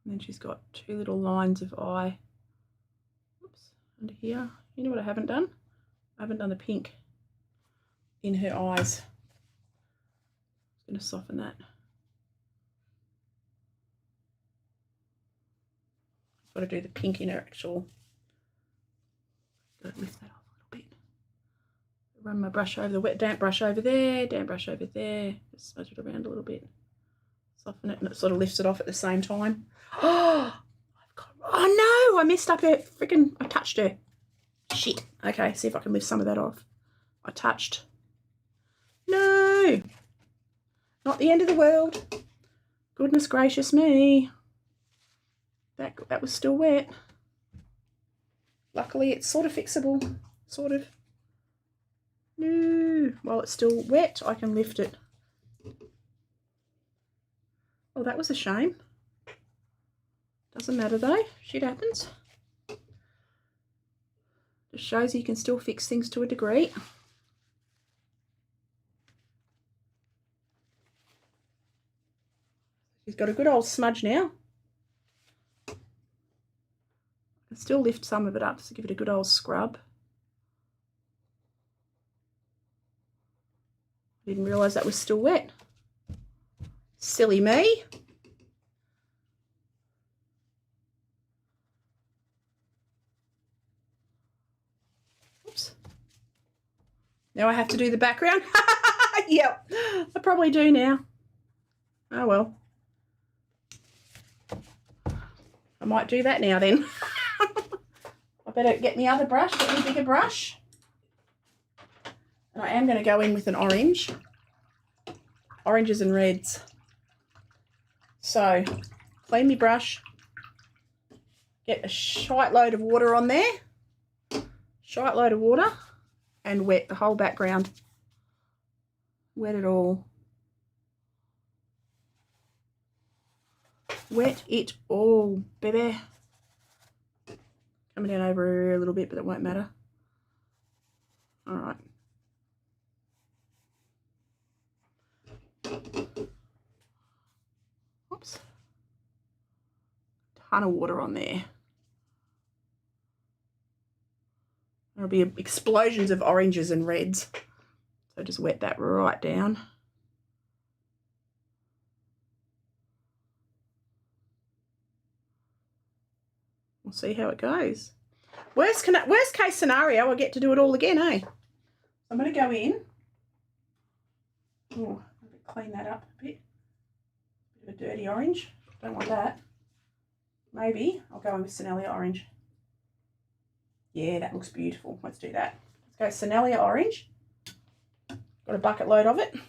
And then she's got two little lines of eye. Oops, under here. You know what I haven't done? I haven't done the pink in her eyes. I'm going to soften that. I've got to do the pink in her actual. Got to lift that off a little bit. Run my brush over the wet damp brush over there, damp brush over there. Just smudge it around a little bit. Soften it, and it sort of lifts it off at the same time. Oh no, I messed up her freaking, I touched her. Shit. Okay, see if I can lift some of that off. I touched. No. Not the end of the world. Goodness gracious me. That was still wet. Luckily it's sort of fixable. Sort of. No. While it's still wet, I can lift it. Oh, that was a shame. Doesn't matter though. Shit happens. Just shows you can still fix things to a degree. She's got a good old smudge now. I can still lift some of it up to give it a good old scrub. Didn't realise that was still wet. Silly me. Oops. Now I have to do the background. Yep, I probably do now. Oh well. I might do that now then. I better get my other brush, get my bigger brush. And I am going to go in with an orange. Oranges and reds. So, clean my brush. Get a shite load of water on there. Shite load of water. And wet the whole background. Wet it all. Wet it all, baby. Coming down over her a little bit, but it won't matter. All right. Oops. Ton of water on there. There'll be explosions of oranges and reds. So just wet that right down. We'll see how it goes. Worst case scenario, I get to do it all again, eh? I'm going to go in. Oh, clean that up a bit. Bit of a dirty orange. Don't want that. Maybe I'll go in with Sennelier orange. Yeah, that looks beautiful. Let's do that. Let's go Senelia orange. Got a bucket load of it. I'm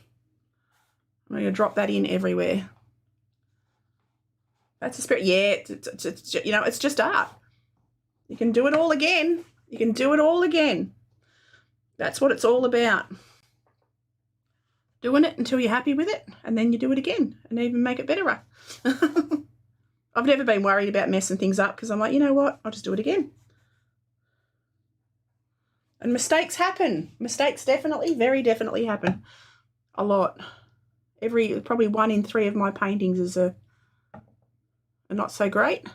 going to drop that in everywhere. That's the spirit. Yeah, it's, you know, it's just art. You can do it all again. You can do it all again. That's what it's all about. Doing it until you're happy with it, and then you do it again and even make it better. I've never been worried about messing things up because I'm like, you know what? I'll just do it again. And mistakes happen. Mistakes definitely, very definitely happen. A lot. Probably 1 in 3 of my paintings is a not so great.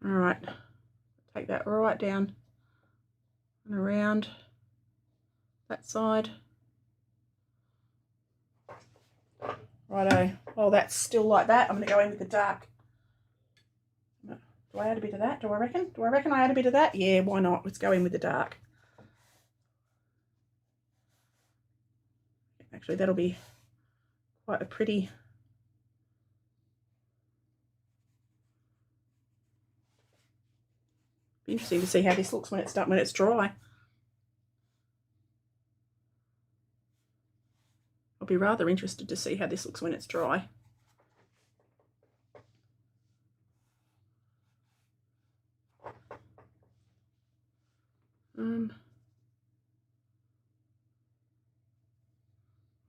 All right. Take that right down and around that side. Righto. Well, that's still like that. I'm going to go in with the dark. Do I add a bit of that? Do I reckon? Do I reckon I add a bit of that? Yeah, why not? Let's go in with the dark. Actually, that'll be quite a pretty... Be interesting to see how this looks when it's done, when it's dry. I'll be rather interested to see how this looks when it's dry.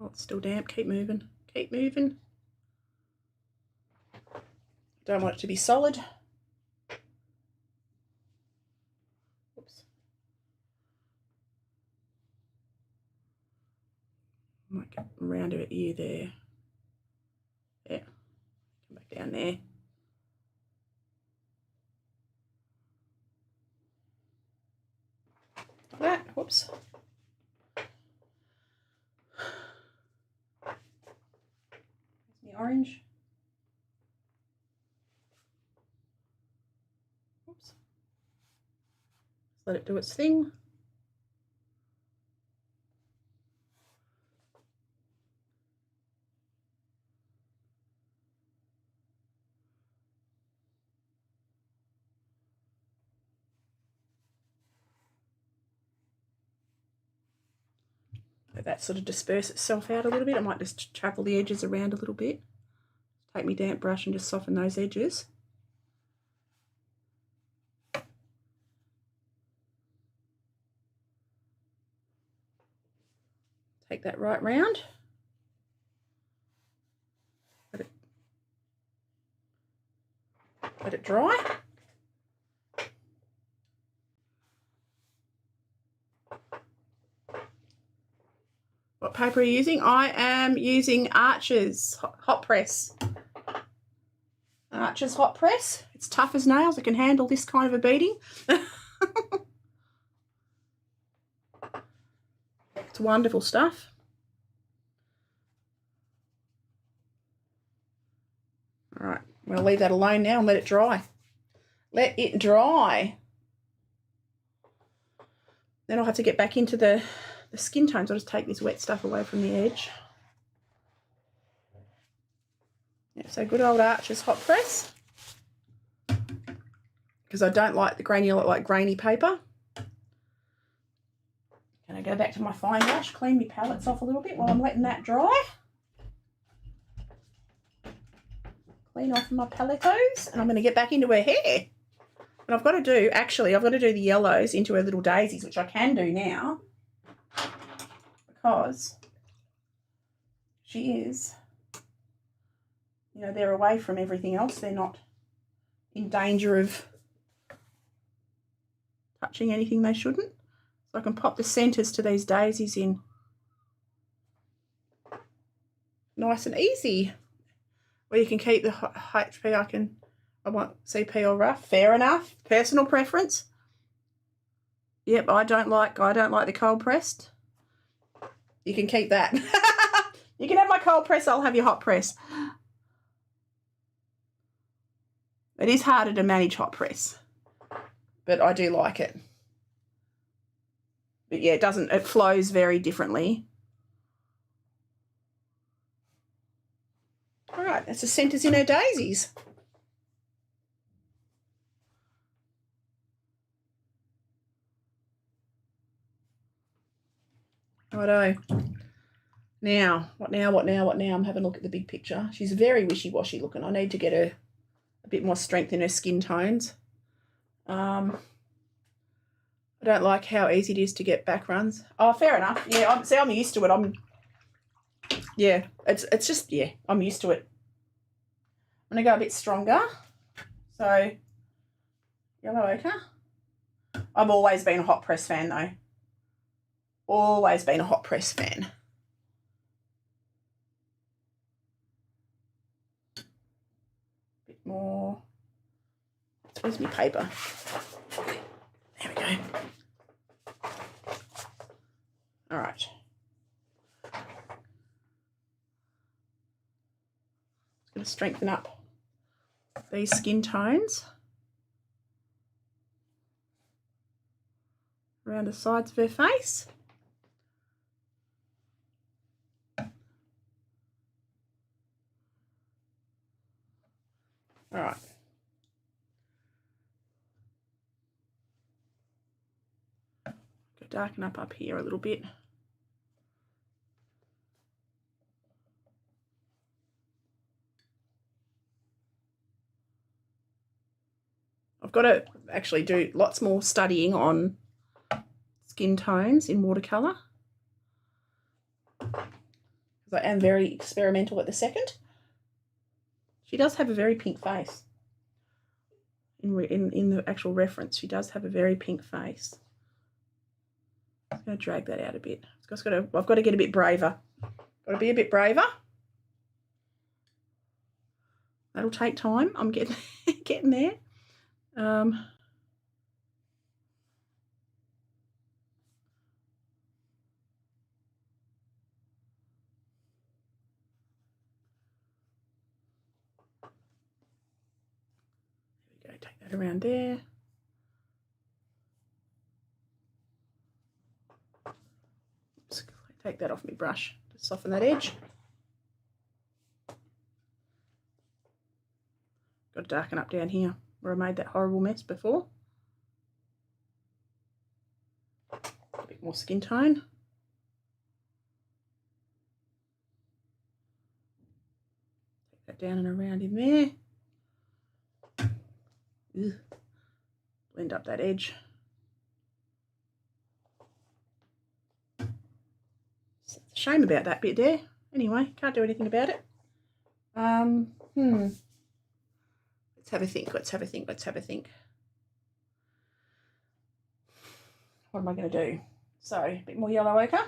Oh, it's still damp. Keep moving. Keep moving. Don't want it to be solid. Oops. Might get around to you there. Yeah. Come back down there. Like that. Whoops. There's the orange. Oops. Just let it do its thing. Let that sort of disperse itself out a little bit. I might just travel the edges around a little bit. Take my damp brush and just soften those edges. Take that right round. Let it dry. What paper are you using? I am using Arches hot press. Arches hot press. It's tough as nails. It can handle this kind of a beating. It's wonderful stuff. All right, I'm going to leave that alone now and let it dry. Let it dry. Then I'll have to get back into the skin tones. I'll just take this wet stuff away from the edge. Yeah, so good old Arches hot press. Because I don't like the grainy paper. Can I go back to my fine brush, clean my palettes off a little bit while I'm letting that dry. Clean off my palettos, and I'm going to get back into her hair. And I've got to do the yellows into her little daisies, which I can do now. Because she is, you know, they're away from everything else. They're not in danger of touching anything they shouldn't. So I can pop the centres to these daisies in. Nice and easy. Or you can keep the HP. I want CP or rough. Fair enough. Personal preference. Yep, I don't like the cold pressed. You can keep that. You can have my cold press, I'll have your hot press. It is harder to manage hot press, but I do like it. But yeah, it flows very differently. All right, right, that's the centres in her daisies. Righto. Now, what now? I'm having a look at the big picture. She's very wishy-washy looking. I need to get her a bit more strength in her skin tones. I don't like how easy it is to get back runs. Oh, fair enough. Yeah, I'm used to it. Yeah, it's just, yeah, I'm used to it. I'm going to go a bit stronger. So, yellow ochre. I've always been a hot press fan, though. Always been a hot press fan. Bit more. Where's my paper? There we go. All right. Just going to strengthen up these skin tones around the sides of her face. All right. Go darken up here a little bit. I've got to actually do lots more studying on skin tones in watercolour, because I am very experimental at the second. She does have a very pink face. In the actual reference, she does have a very pink face. I'm going to drag that out a bit. I've got to get a bit braver. Got to be a bit braver. That'll take time. I'm getting getting there. There we go. Take that around there. Oops, take that off my brush to soften that edge. Got to darken up down here where I made that horrible mess before. A bit more skin tone. Take that down and around in there. Ugh. Blend up that edge. It's a shame about that bit there. Anyway, can't do anything about it. Let's have a think. What am I going to do? So, a bit more yellow ochre. Bit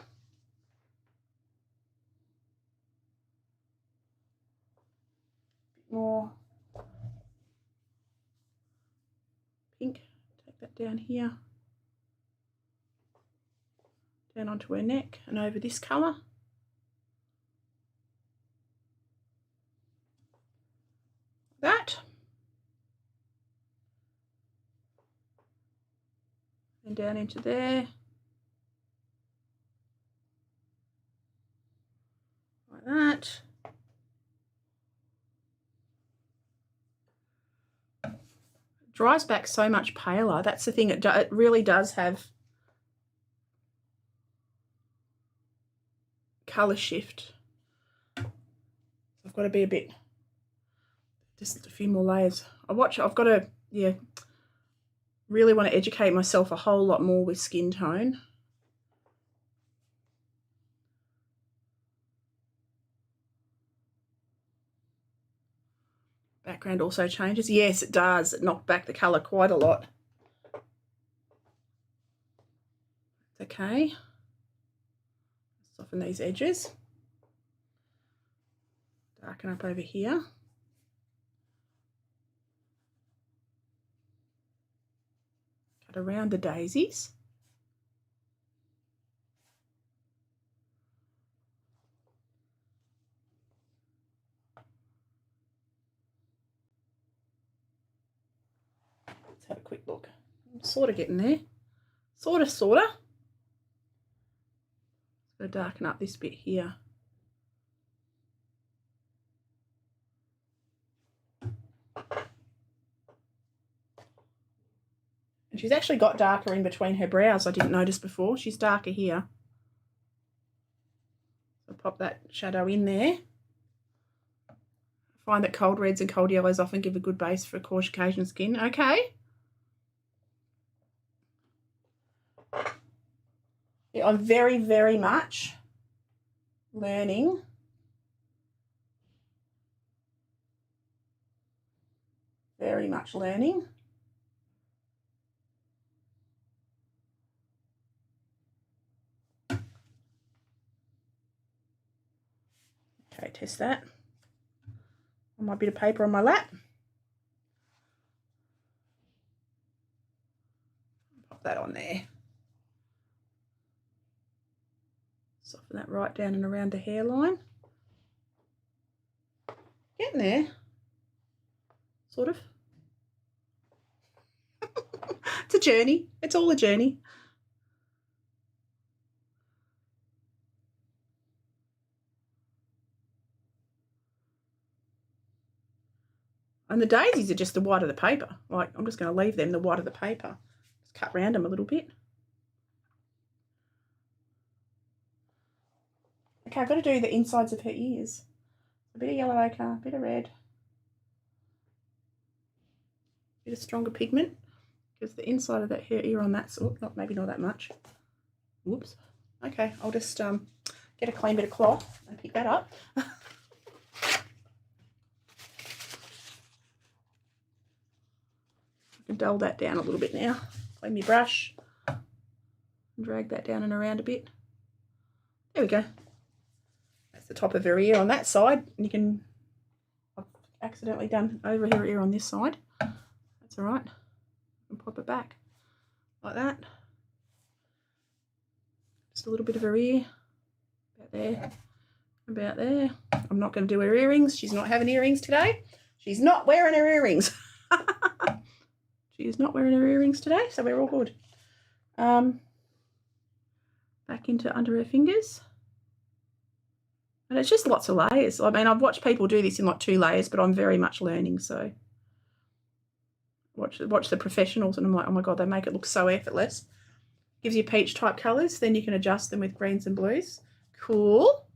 more pink. Take that down here. Down onto her neck and over this colour. That. And down into there. Like that. It dries back so much paler. That's the thing. It really does have colour shift. I've got to be a bit, just a few more layers. I've got to, yeah, really want to educate myself a whole lot more with skin tone. Background also changes. Yes, it does. It knocked back the colour quite a lot. Okay. Soften these edges. Darken up over here. Cut around the daisies. Let's have a quick look. I'm sort of getting there. Sort of. Got to darken up this bit here. And she's actually got darker in between her brows. I didn't notice before. She's darker here. So pop that shadow in there. I find that cold reds and cold yellows often give a good base for Caucasian skin. Okay. Yeah, I'm very, very much learning. Very much learning. Okay, test that. On my bit of paper on my lap. Pop that on there. Soften that right down and around the hairline. Getting there. Sort of. It's a journey. It's all a journey. And the daisies are just the white of the paper. Like, I'm just going to leave them the white of the paper. Just cut round them a little bit. Okay, I've got to do the insides of her ears. A bit of yellow ochre, a bit of red. A bit of stronger pigment. Because the inside of that her ear on that sort, maybe not that much. Whoops. Okay, I'll just get a clean bit of cloth and pick that up. I can dull that down a little bit now. Clean my brush and drag that down and around a bit. There we go. That's the top of her ear on that side. And you can, I've accidentally done over her ear on this side. That's all right. And pop it back like that. Just a little bit of her ear. About there. About there. I'm not going to do her earrings. She's not having earrings today. She's not wearing her earrings. She is not wearing her earrings today, so we're all good. Back into under her fingers. And it's just lots of layers. I mean, I've watched people do this in like 2 layers, but I'm very much learning, so watch the professionals and I'm like, oh my God, they make it look so effortless. Gives you peach type colours, then you can adjust them with greens and blues. Cool.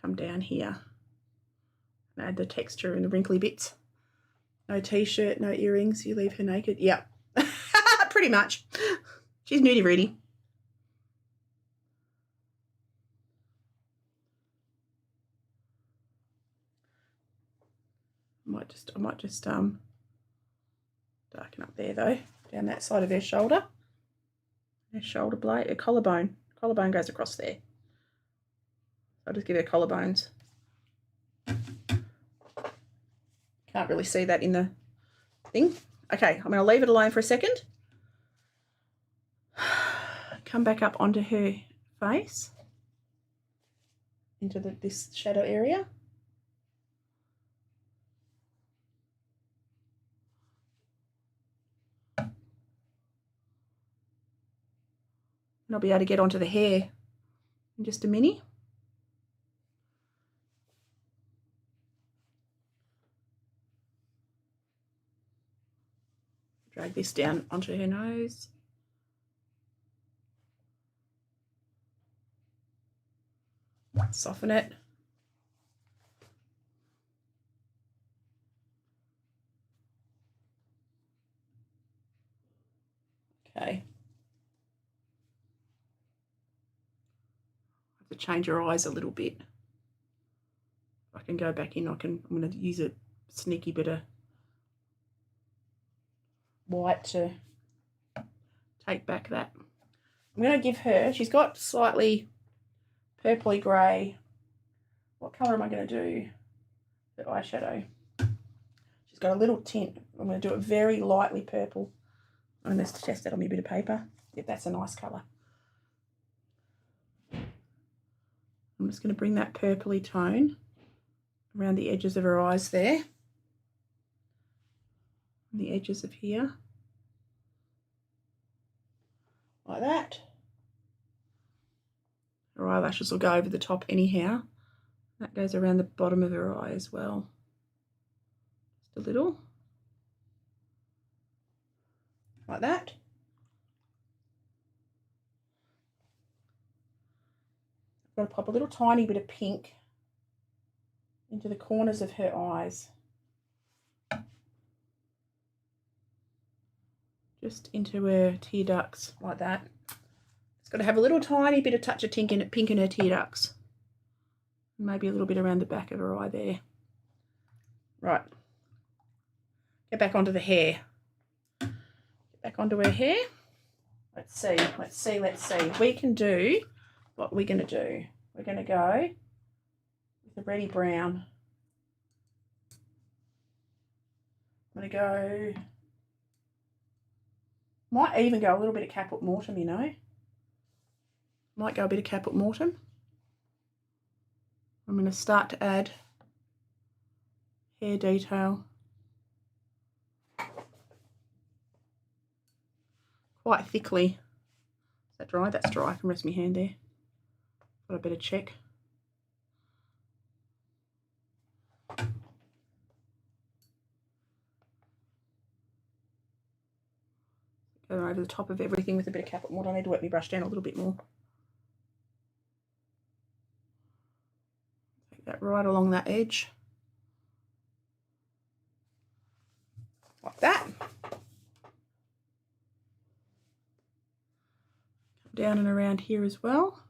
Come down here and add the texture and the wrinkly bits. No t-shirt, no earrings, you leave her naked. Yeah, pretty much. She's nudie ready. I might just darken up there though, down that side of her shoulder. Her shoulder blade, her collarbone. Collarbone goes across there. I'll just give her collarbones. Can't really see that in the thing. Okay, I'm going to leave it alone for a second. Come back up onto her face, into this shadow area. And I'll be able to get onto the hair in just a minute. Drag this down onto her nose. Soften it. Okay. I have to change her eyes a little bit. I can go back in. I'm going to use a sneaky bit of white to take back that. I'm going to give her, she's got slightly purpley grey. What colour am I going to do? The eyeshadow. She's got a little tint. I'm going to do it very lightly purple. And let's test that on my bit of paper. Yep, that's a nice colour. I'm just going to bring that purpley tone around the edges of her eyes there. On the edges of here. Like that. Her eyelashes will go over the top anyhow. That goes around the bottom of her eye as well. Just a little. Like that. I'm going to pop a little tiny bit of pink into the corners of her eyes. Just into her tear ducts, like that. It's got to have a little tiny bit of touch of pink in her tear ducts. Maybe a little bit around the back of her eye there. Right. Get back onto the hair. Get back onto her hair. Let's see. We can do what we're going to do. We're going to go with the reddy brown. I'm going to go, might even go a little bit of caput mortem, you know. Might go a bit of caput mortem. I'm going to start to add hair detail. Quite thickly. Is that dry? That's dry. I can rest my hand there. But I better check. Go over the top of everything with a bit of caput mortar. I need to wet my brush down a little bit more. Take that right along that edge. Like that. Down and around here as well.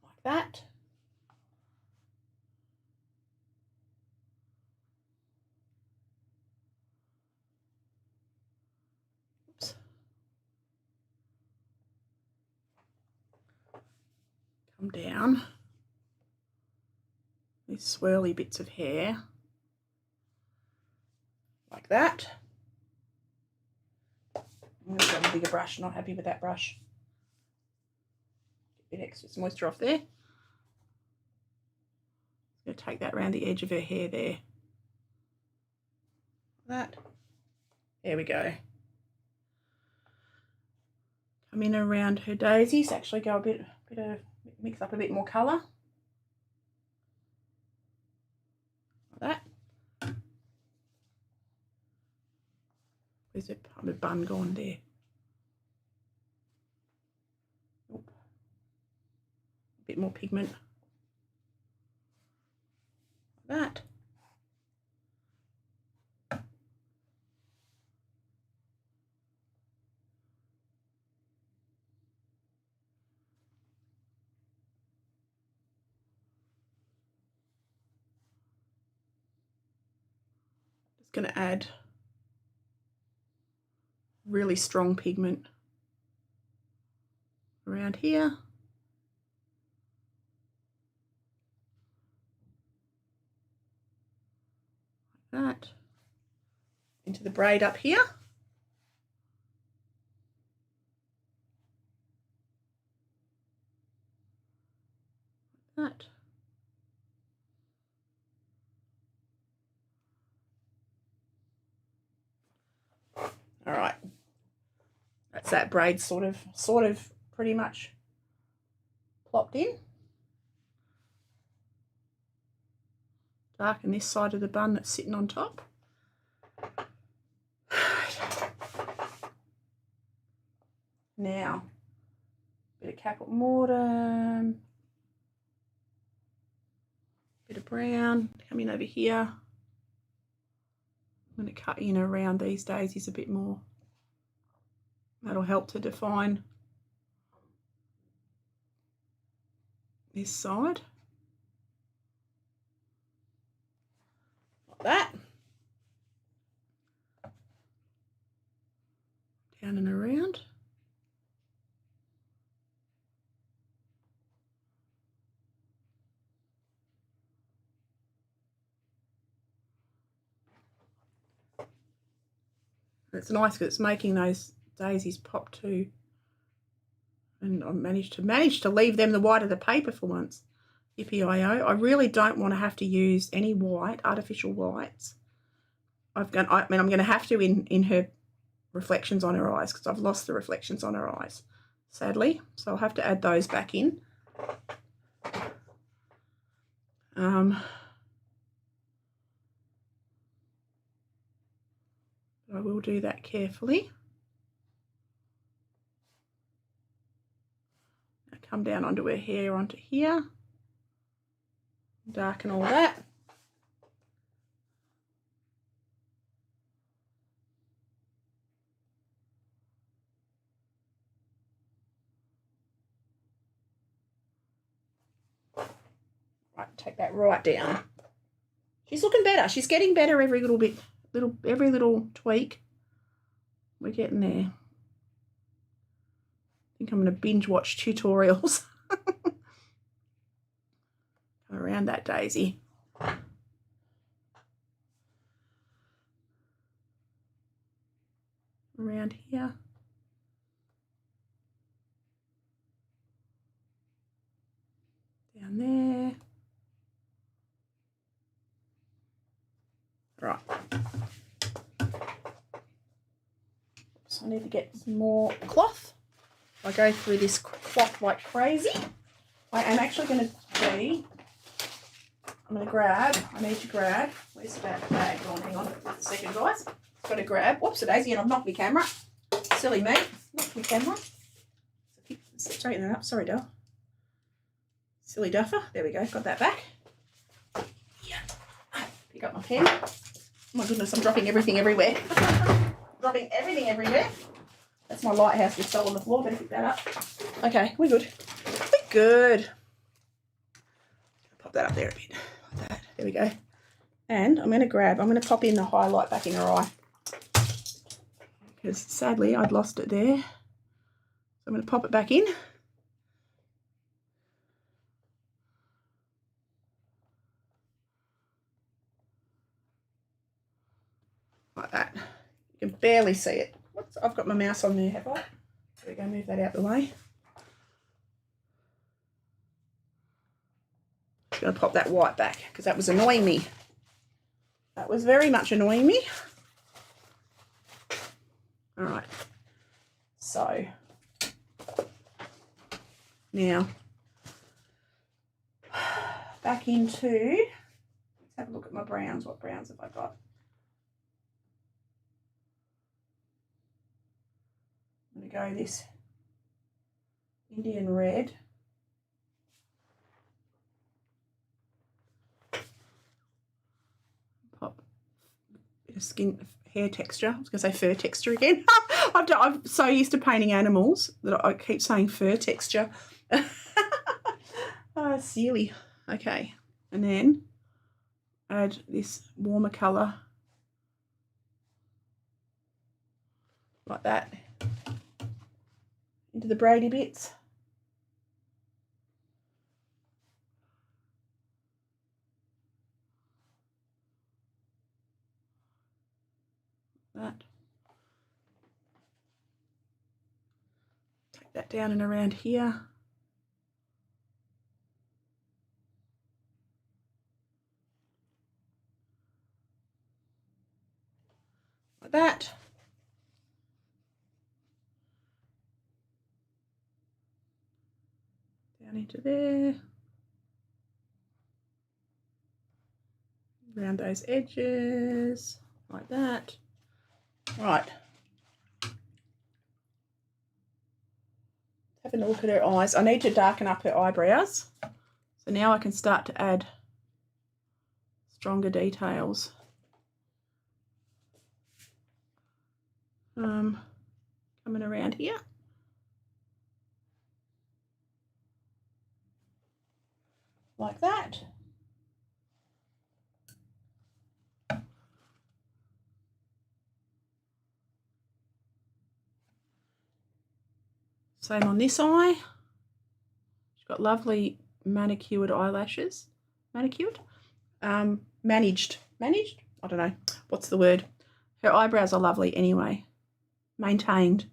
Like that. Oops. Come down. These swirly bits of hair. Like that. I'm going to grab a bigger brush, not happy with that brush. Get a bit extra moisture off there. I'm going to take that around the edge of her hair there. Like that. There we go. Come in around her daisies, actually go a bit of, mix up a bit more colour. Like that. Where's the bun gone there? Oop. A bit more pigment. Like that. Just going to add really strong pigment around here. Like that. Into the braid up here. Like that. All right. That's that braid sort of pretty much plopped in. Darken this side of the bun that's sitting on top. Now, bit of caput mortem, bit of brown, come in over here. I'm going to cut in around these daisies a bit more. That'll help to define this side. Like that. Down and around. It's nice because it's making those daisies pop too. And I managed to leave them the white of the paper for once. Yippee-i-o. I really don't want to have to use any white, artificial whites. I'm going to have to in her reflections on her eyes because I've lost the reflections on her eyes. sadly, so I'll have to add those back in. I will do that carefully. Now come down onto her hair, onto here, darken all that. Right, take that right down. She's looking better. She's getting better every little bit, every little tweak. We're getting there. I think I'm going to binge watch tutorials around that daisy. Around here. Down there. Right. So I need to get some more cloth. I go through this cloth like crazy. I am actually going to do, I need to grab, where's that bag gone? Hang on a second, guys. Got to grab, whoops, a daisy, and I've knocked my camera. Silly me, knocked my camera. Straighten that up, sorry, Del. Silly duffer, there we go, got that back. Yeah, pick up my pen. Oh my goodness, I'm dropping everything everywhere. Dropping everything everywhere. That's my lighthouse just fell on the floor, better pick that up. Okay, we're good. We're good. Pop that up there a bit, like that. There we go. And I'm going to pop in the highlight back in her eye. Because sadly I'd lost it there. So I'm going to pop it back in. Like that. You can barely see it. I've got my mouse on there, have I? There we go, move that out the way. I'm going to pop that white back because that was annoying me. That was very much annoying me. All right. So now back into, let's have a look at my browns. What browns have I got? I'm going to go this Indian red. Pop a bit of skin, hair texture. I was going to say fur texture again. I'm so used to painting animals that I keep saying fur texture. Oh, silly. Okay, and then add this warmer colour like that into the braidy bits. That. Take that down and around here. Like that. Down into there. Around those edges, like that. Right. Having a look at her eyes. I need to darken up her eyebrows. So now I can start to add stronger details. Coming around here. Like that. Same on this eye. She's got lovely manicured eyelashes. Manicured? Managed. Managed? I don't know. What's the word? Her eyebrows are lovely anyway. Maintained.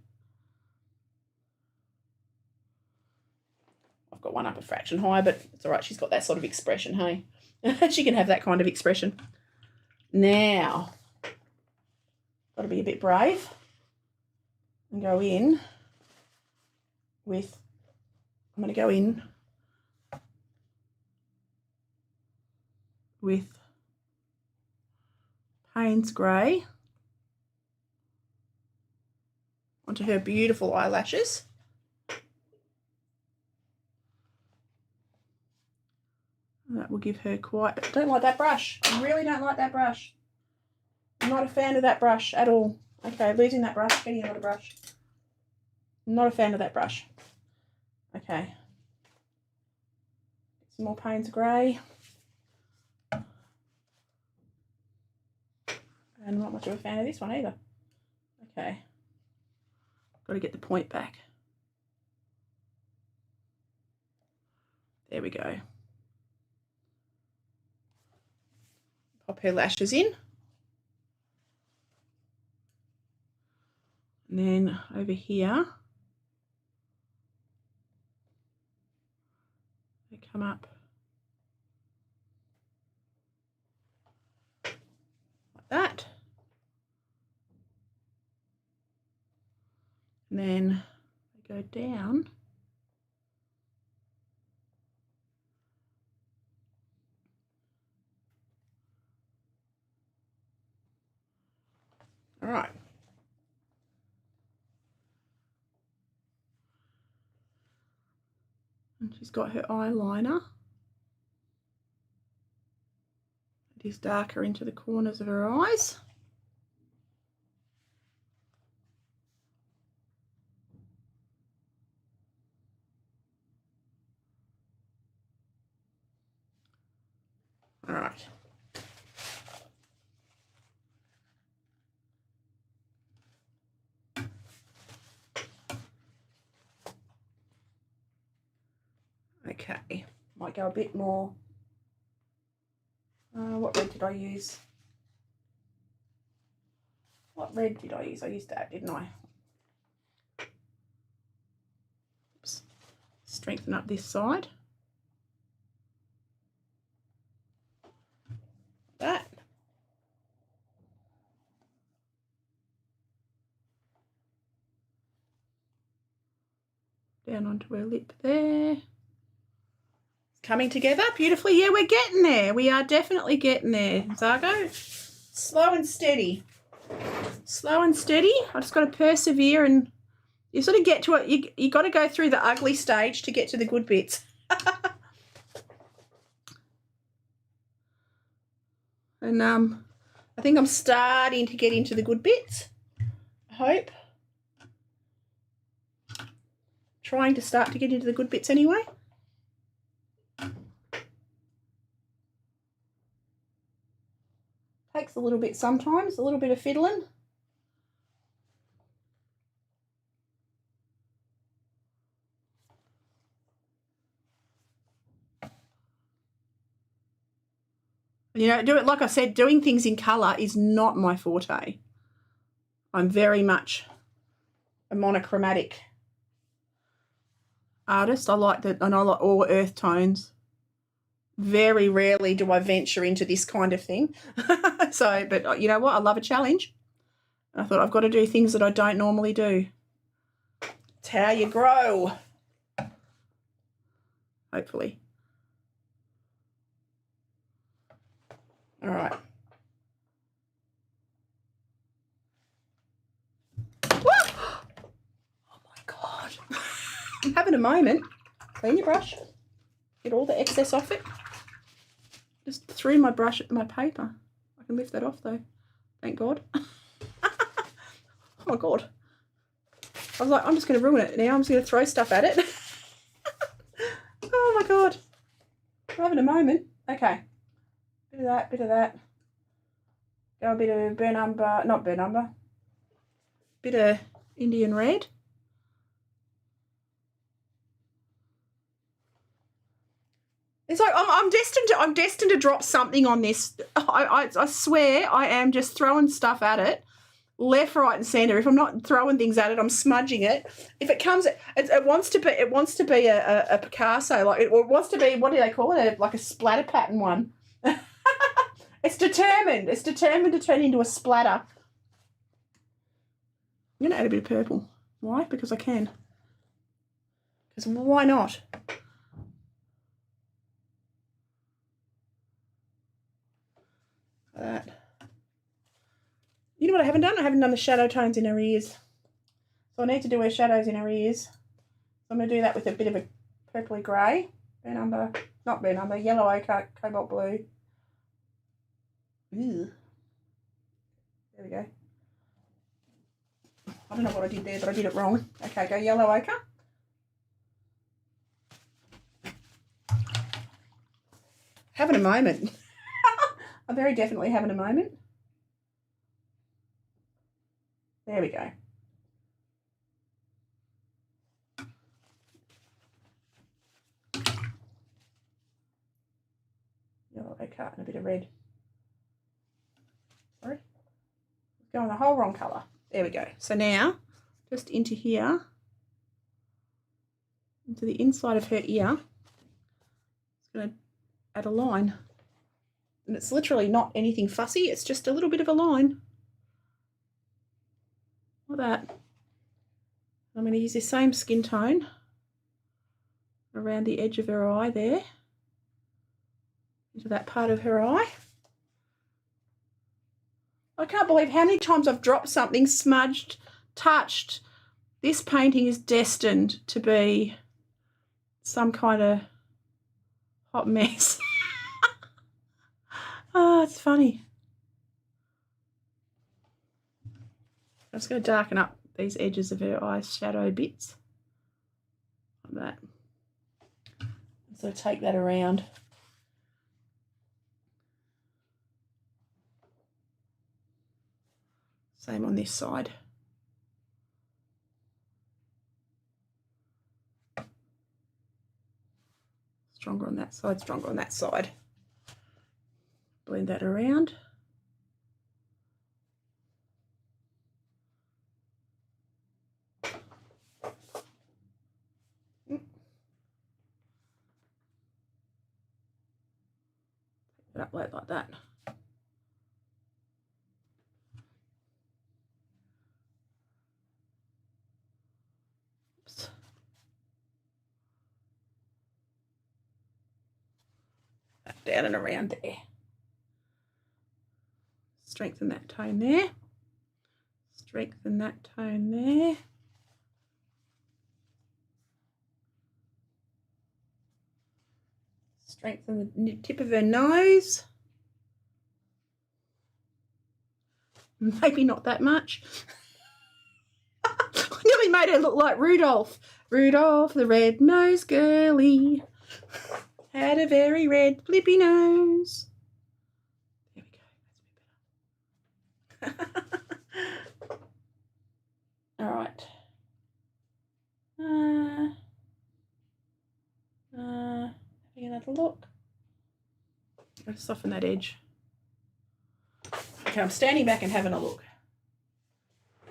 I've got one up a fraction high, but it's all right. She's got that sort of expression, hey? She can have that kind of expression. Now, got to be a bit brave and go in with, I'm going to go in with Payne's Grey onto her beautiful eyelashes. And that will give her quite, I don't like that brush. I really don't like that brush. I'm not a fan of that brush at all. Okay, losing that brush, getting another brush. I'm not a fan of that brush. Okay. Some more Payne's Grey. And not much of a fan of this one either. Okay. Got to get the point back. There we go. Pop her lashes in. And then over here, they come up like that. And then they go down. All right. And she's got her eyeliner. It is darker into the corners of her eyes. All right. Okay, might go a bit more. What red did I use? What red did I use? I used that, didn't I? Oops. Strengthen up this side. That. Down onto her lip there. Coming together beautifully. Yeah, we're getting there. We are definitely getting there, Zargo. Slow and steady. Slow and steady. I just got to persevere, and you sort of get to it. You got to go through the ugly stage to get to the good bits. And I think I'm starting to get into the good bits. I hope. Trying to start to get into the good bits anyway. Takes a little bit sometimes, a little bit of fiddling. You know, do it like I said, doing things in colour is not my forte. I'm very much a monochromatic artist. I like that, and I like all earth tones. Very rarely do I venture into this kind of thing. So, but you know what? I love a challenge. I thought I've got to do things that I don't normally do. It's how you grow. Hopefully. All right. Woo! Oh my God. I'm having a moment. Clean your brush. Get all the excess off it. Just threw my brush at my paper. I can lift that off though. Thank God. Oh my God. I was like, I'm just going to ruin it now. I'm just going to throw stuff at it. Oh my God. I'm having a moment. Okay. Bit of that, bit of that. Go a bit of burnt umber, not burnt umber. Bit of Indian red. It's like I'm destined to drop something on this. I swear I am just throwing stuff at it, left, right, and centre. If I'm not throwing things at it, I'm smudging it. If it comes, it wants to be a Picasso, like it wants to be, what do they call it? Like a splatter pattern one. It's determined. It's determined to turn into a splatter. I'm gonna add a bit of purple. Why? Because I can. because why not? Like that. You know what I haven't done? I haven't done the shadow tones in her ears. So I need to do her shadows in her ears. So I'm going to do that with a bit of a purpley grey. Burnt umber, not burnt umber, yellow ochre, cobalt blue. Ew. There we go. I don't know what I did there, but I did it wrong. Okay, go yellow ochre. Having a moment. I'm very definitely having a moment. There we go. Yellow ochre and a bit of red. Sorry. Going the whole wrong colour. There we go. So now, just into here, into the inside of her ear, it's going to add a line. And it's literally not anything fussy, it's just a little bit of a line. Like that. I'm going to use the same skin tone around the edge of her eye there, into that part of her eye. I can't believe how many times I've dropped something, smudged, touched. This painting is destined to be some kind of hot mess. Oh, it's funny. I'm just going to darken up these edges of her eye shadow bits. Like that. So take that around. Same on this side. Stronger on that side, stronger on that side. Blend that around. Take it up like that. Down and around there. Strengthen that tone there. Strengthen that tone there. Strengthen the tip of her nose. Maybe not that much. I nearly made her look like Rudolph. Rudolph the red-nosed girlie had a very red flippy nose. There we go. That's a bit better. All right. Having another look. Let's soften that edge. Okay, I'm standing back and having a look.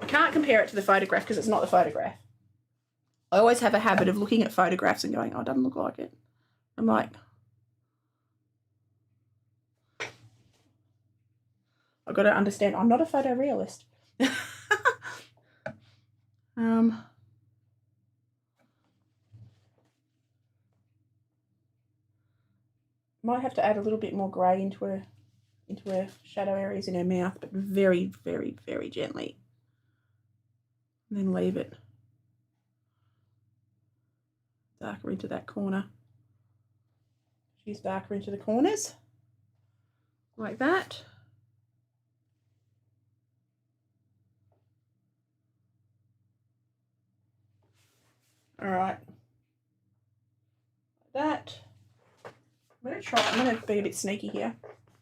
I can't compare it to the photograph because it's not the photograph. I always have a habit of looking at photographs and going, oh, it doesn't look like it. I'm like, I've got to understand, I'm not a photorealist. Might have to add a little bit more grey into her shadow areas in her mouth, but very, very, very gently. And then leave it darker into that corner. She's darker into the corners, like that. All right, like that. I'm going to be a bit sneaky here.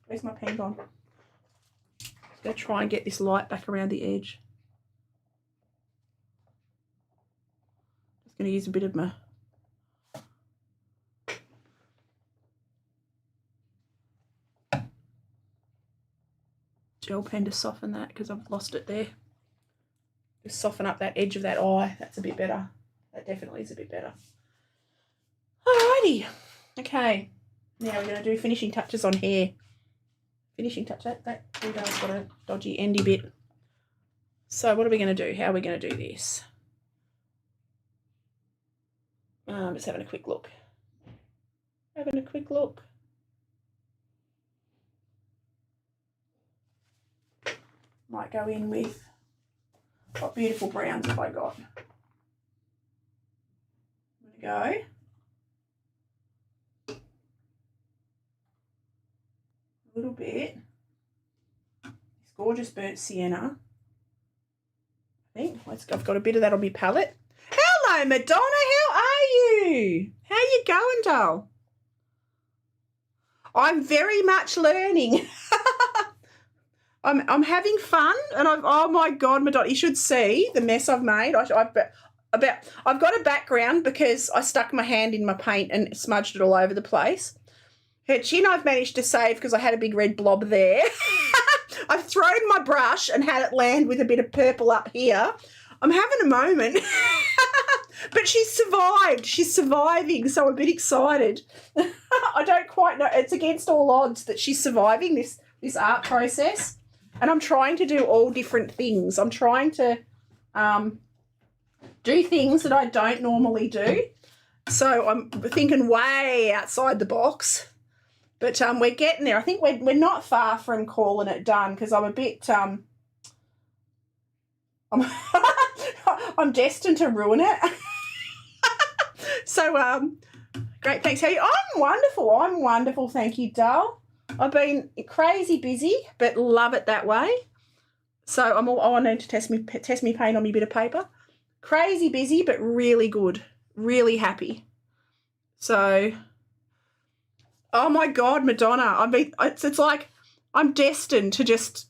Where's my pen gone? I'm going to try and get this light back around the edge. Just going to use a bit of my gel pen to soften that because I've lost it there. Just soften up that edge of that eye. That's a bit better. That definitely is a bit better. Alrighty. Okay. Now we're going to do finishing touches on hair. Finishing touch. That detail's got a dodgy endy bit. So what are we going to do? How are we going to do this? Just having a quick look. Having a quick look. Might go in with, what beautiful browns have I got? I'm going to go. A little bit. This gorgeous burnt sienna. I think I've got a bit of that on my palette. Hello, Madonna. How are you? How you going, doll? I'm very much learning. I'm having fun, and oh my God, Madonna, you should see the mess I've made. I've got a background because I stuck my hand in my paint and smudged it all over the place. Her chin I've managed to save because I had a big red blob there. I've thrown my brush and had it land with a bit of purple up here. I'm having a moment. But she's survived. She's surviving, so I'm a bit excited. I don't quite know. It's against all odds that she's surviving this art process. And I'm trying to do all different things. I'm trying to do things that I don't normally do. So I'm thinking way outside the box. But we're getting there. I think we're not far from calling it done because I'm a bit I'm destined to ruin it. So great, thanks. How are you? I'm wonderful, thank you, doll. I've been crazy busy, but love it that way. So I need to test me paint on my bit of paper. Crazy busy, but really good, really happy. So, oh my God, Madonna! I mean, it's like I'm destined to just.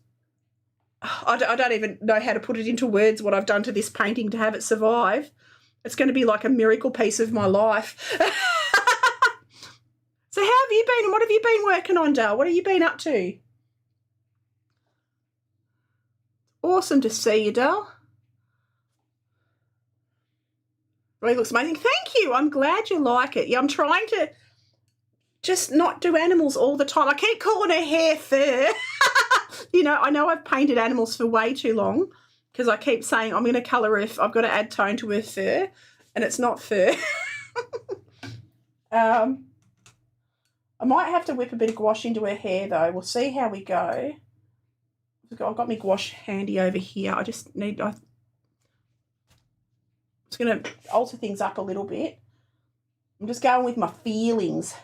I don't even know how to put it into words what I've done to this painting to have it survive. It's going to be like a miracle piece of my life. So how have you been and what have you been working on, Dale? What have you been up to? Awesome to see you, Dale. Really looks amazing. Thank you. I'm glad you like it. Yeah, I'm trying to just not do animals all the time. I keep calling her hair fur. You know, I know I've painted animals for way too long because I keep saying I'm going to colour her. I've got to add tone to her fur, and it's not fur. I might have to whip a bit of gouache into her hair, though. We'll see how we go. I've got my gouache handy over here. I'm just going to alter things up a little bit. I'm just going with my feelings.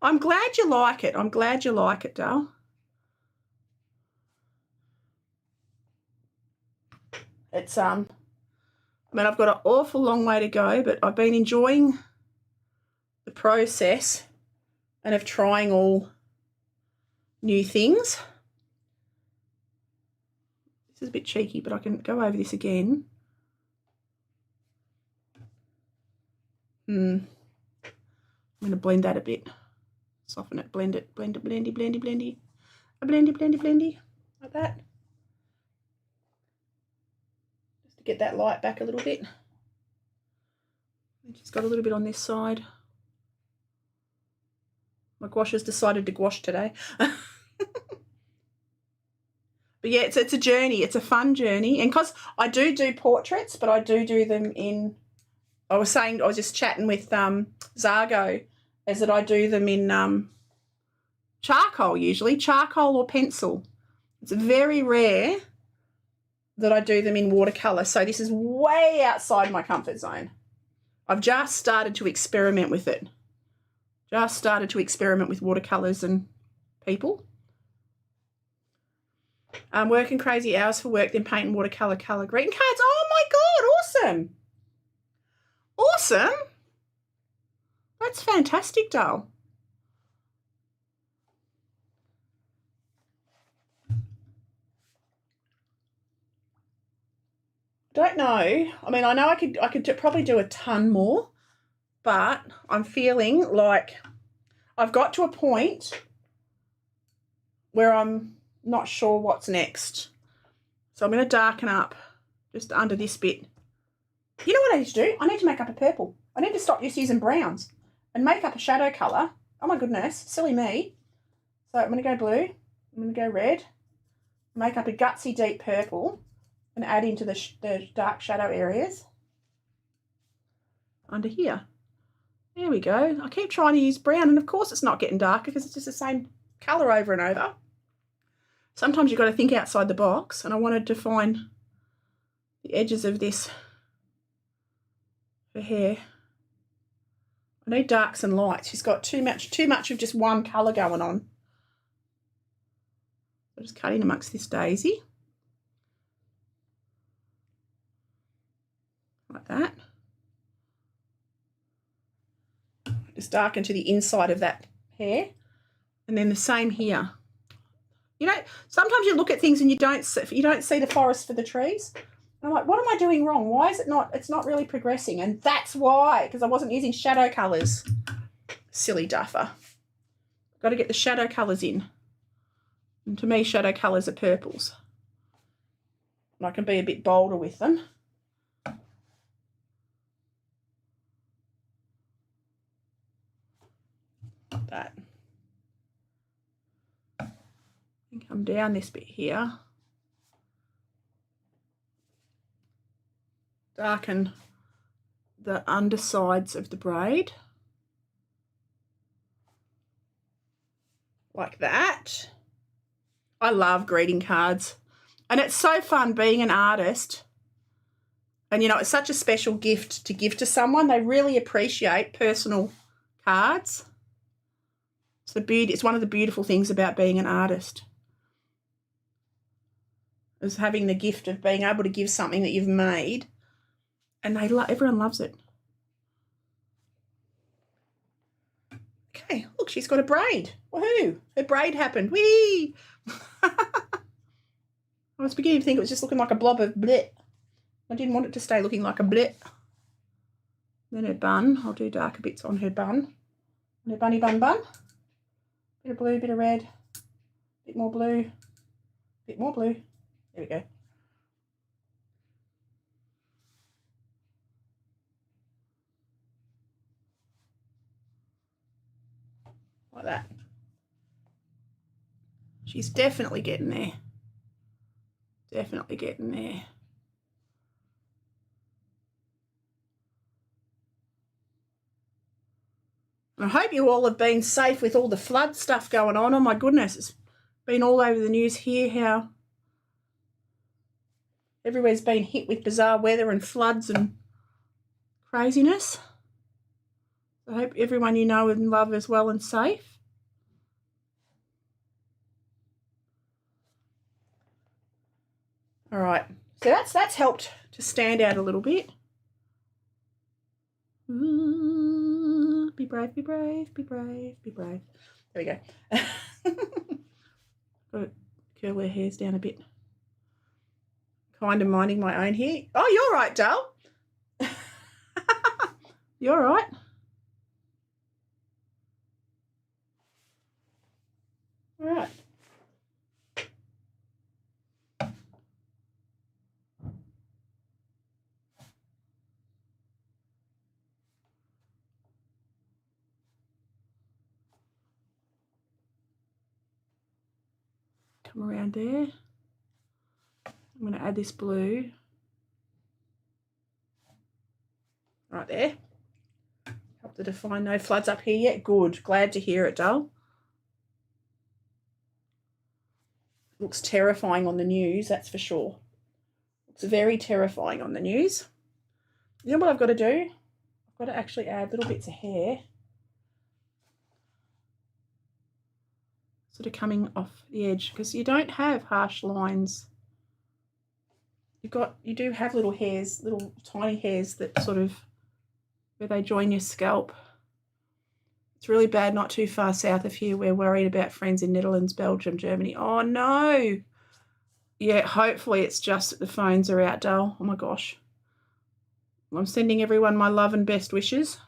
I'm glad you like it. I'm glad you like it, Dale. It's, I mean, I've got an awful long way to go, but I've been enjoying the process and of trying all new things. This is a bit cheeky, but I can go over this again. I'm going to blend that a bit. Soften it, blend it, blendy, blendy, like that. Just to get that light back a little bit. Just got a little bit on this side. My gouache has decided to gouache today. But yeah, it's a journey. It's a fun journey. And because I do portraits, but I do them in, I was just chatting with Zargo, is that I do them in charcoal usually, charcoal or pencil. It's very rare that I do them in watercolour. So this is way outside my comfort zone. I've just started to experiment with it. Just started to experiment with watercolours and people. Working crazy hours for work, then painting watercolour, colour greeting cards. Oh my God, awesome. Awesome. That's fantastic, doll. Don't know. I mean, I know I could probably do a ton more, but I'm feeling like I've got to a point where I'm not sure what's next. So I'm going to darken up just under this bit. You know what I need to do? I need to make up a purple. I need to stop just using browns and make up a shadow colour. Oh my goodness, silly me. So I'm going to go blue. I'm going to go red. Make up a gutsy deep purple. and add into the dark shadow areas under here. There we go. I keep trying to use brown, and of course it's not getting darker because it's just the same colour over and over. Sometimes you've got to think outside the box, and I wanted to find the edges of this for hair. I need darks and lights. She's got too much of just one colour going on. I'm just cutting amongst this daisy. Like that. Just darken to the inside of that hair. And then the same here. You know, sometimes you look at things and you don't see the forest for the trees. And I'm like, what am I doing wrong? Why is it's not really progressing? And that's why, because I wasn't using shadow colours. Silly duffer. Got to get the shadow colours in. And to me, shadow colours are purples. And I can be a bit bolder with them. Like that. And come down this bit here. Darken the undersides of the braid. Like that. I love greeting cards. And it's so fun being an artist. And, you know, it's such a special gift to give to someone. They really appreciate personal cards. It's one of the beautiful things about being an artist. Is having the gift of being able to give something that you've made. And everyone loves it. Okay, look, she's got a braid. Woohoo! Her braid happened. Whee! I was beginning to think it was just looking like a blob of blit. I didn't want it to stay looking like a blit. Then her bun. I'll do darker bits on her bun. On her bunny bun. Bit of blue, bit of red. Bit more blue. Bit more blue. There we go. Like that. She's definitely getting there. Definitely getting there. I hope you all have been safe with all the flood stuff going on. Oh my goodness, it's been all over the news here how everywhere's been hit with bizarre weather and floods and craziness. I hope everyone you know and love is well and safe. All right, so that's helped to stand out a little bit. Ooh, be brave, be brave, be brave, be brave. There we go. Got to curl her hairs down a bit. Kind of minding my own hair. Oh, you're right, doll. You're right. All right. Come around there. I'm going to add this blue right there. Help to define. No floods up here yet. Good. Glad to hear it, doll. Looks terrifying on the news, that's for sure. Looks very terrifying on the news. You know what I've got to do? I've got to actually add little bits of hair. Sort of coming off the edge, because you don't have harsh lines. You do have little hairs, little tiny hairs that sort of, where they join your scalp. It's really bad not too far south of here. We're worried about friends in Netherlands, Belgium, Germany. Oh no. Yeah, hopefully it's just that the phones are out, doll. Oh my gosh. I'm sending everyone my love and best wishes.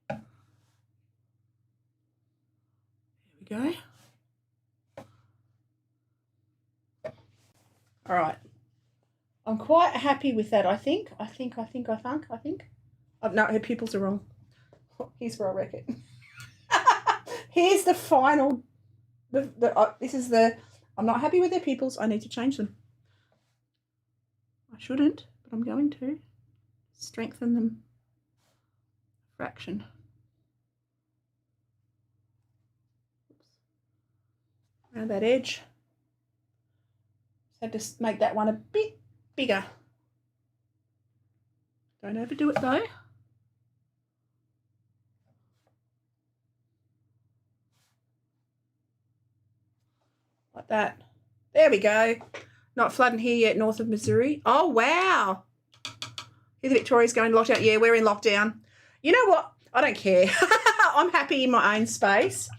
There we go. All right. I'm quite happy with that, I think. I think. Oh, no, her pupils are wrong. Here's where I reckon. Here's the final This is the, I'm not happy with their pupils. I need to change them. I shouldn't, but I'm going to strengthen them a fraction. Around that edge. So just make that one a bit bigger. Don't overdo it though. Like that. There we go. Not flooding here yet north of Missouri. Oh, wow. Here the Victoria's going to lockdown. Yeah, we're in lockdown. You know what? I don't care. I'm happy in my own space.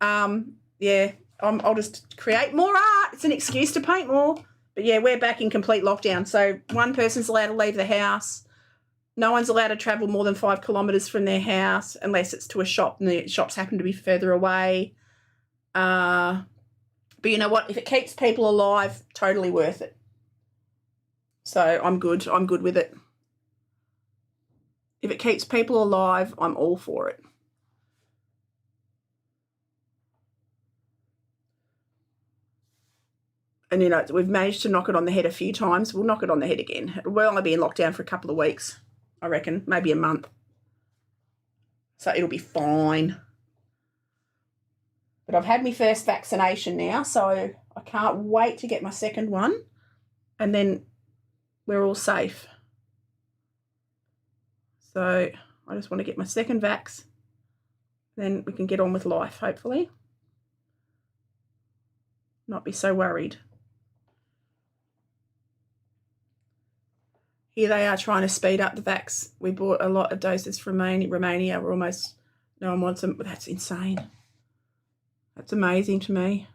Yeah, I'll just create more art. It's an excuse to paint more. But, yeah, we're back in complete lockdown. So one person's allowed to leave the house. No one's allowed to travel more than 5 kilometres from their house unless it's to a shop and the shops happen to be further away. But you know what? If it keeps people alive, totally worth it. So I'm good. I'm good with it. If it keeps people alive, I'm all for it. And, you know, we've managed to knock it on the head a few times. We'll knock it on the head again. We'll only be in lockdown for a couple of weeks, I reckon, maybe a month. So it'll be fine. But I've had my first vaccination now, so I can't wait to get my second one. And then we're all safe. So I just want to get my second vax. Then we can get on with life, hopefully. Not be so worried. Here they are trying to speed up the vax. We bought a lot of doses from Romania. We're almost, no one wants them. That's insane. That's amazing to me.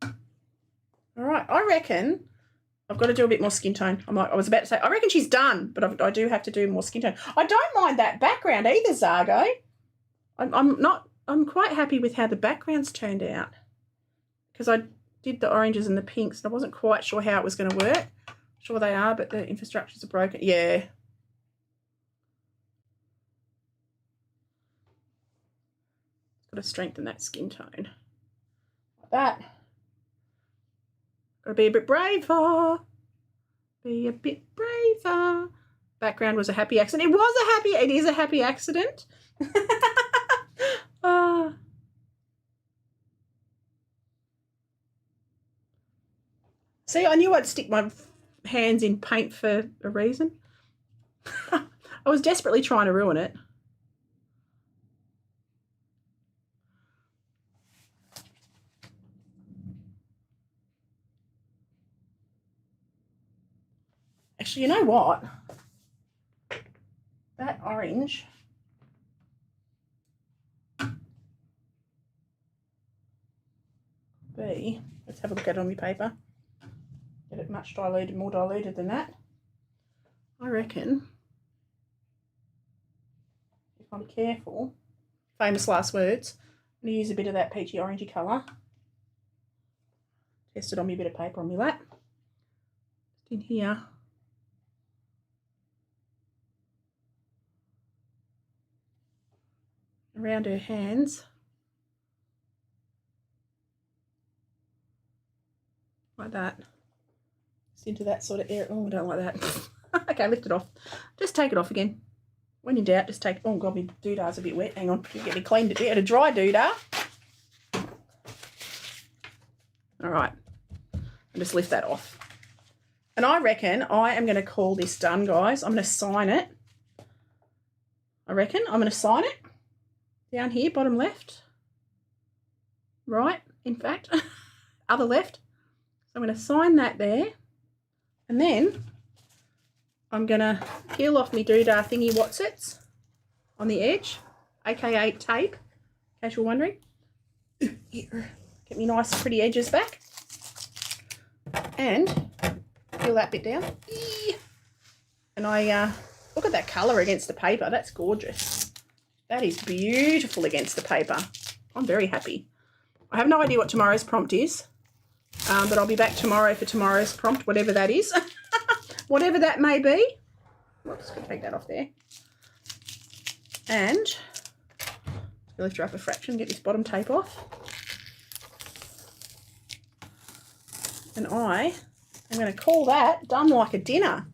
All right, I reckon I've got to do a bit more skin tone. I was about to say, I reckon she's done, but I do have to do more skin tone. I don't mind that background either, Zargo. I'm quite happy with how the background's turned out because I did the oranges and the pinks and I wasn't quite sure how it was going to work. Sure they are, but the infrastructures are broken. Yeah. Got to strengthen that skin tone. Like that. Got to be a bit braver. Be a bit braver. Background was a happy accident. It is a happy accident. See, I knew I'd stick my hands in paint for a reason. I was desperately trying to ruin it. Actually, you know what? That orange. Let's have a look at it on my paper. Get it much diluted, more diluted than that. I reckon, if I'm careful, famous last words, I'm going to use a bit of that peachy orangey colour. Test it on me, bit of paper on my lap. Just in here. Around her hands. Like that. Just into that sort of area. Oh, I don't like that. Okay, lift it off. Just take it off again. When in doubt, just take... Oh, God, my doodah's a bit wet. Hang on. Get me cleaned. Get a dry doodah. All right. And just lift that off. And I reckon I am going to call this done, guys. I'm going to sign it. I reckon I'm going to sign it. Down here, bottom left. Right, in fact. Other left. I'm going to sign that there, and then I'm going to peel off my doodah thingy whatsits on the edge, aka tape, in case you're wondering. Here. Get me nice pretty edges back, and peel that bit down. And I look at that colour against the paper. That's gorgeous. That is beautiful against the paper. I'm very happy. I have no idea what tomorrow's prompt is. But I'll be back tomorrow for tomorrow's prompt, whatever that is. Whatever that may be. I'm just going to take that off there. And lift her up a fraction, get this bottom tape off. And I am going to call that done like a dinner.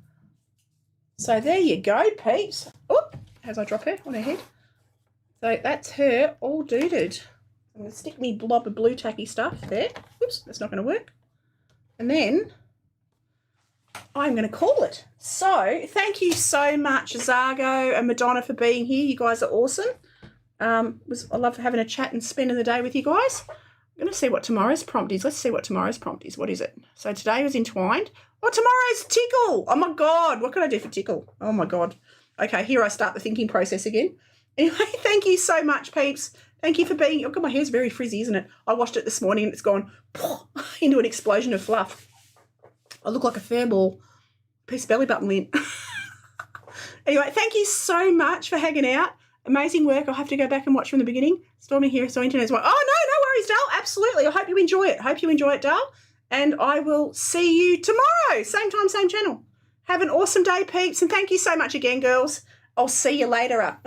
So there you go, peeps. Oh, as I drop her on her head. So that's her all duded. I'm going to stick me blob of blue tacky stuff there. Oops, that's not going to work. And then I'm going to call it. So thank you so much, Zargo and Madonna, for being here. You guys are awesome. I love having a chat and spending the day with you guys. I'm going to see what tomorrow's prompt is. Let's see what tomorrow's prompt is. What is it? So today was entwined. Oh, tomorrow's tickle. Oh, my God. What can I do for tickle? Oh, my God. Okay, here I start the thinking process again. Anyway, thank you so much, peeps. Thank you for being here. Oh, God, my hair's very frizzy, isn't it? I washed it this morning and it's gone into an explosion of fluff. I look like a fair ball. Piece of belly button lint. Anyway, thank you so much for hanging out. Amazing work. I'll have to go back and watch from the beginning. Stormy here, so internet's like, oh, no worries, Dal. Absolutely. I hope you enjoy it. Hope you enjoy it, Dal. And I will see you tomorrow. Same time, same channel. Have an awesome day, peeps. And thank you so much again, girls. I'll see you later.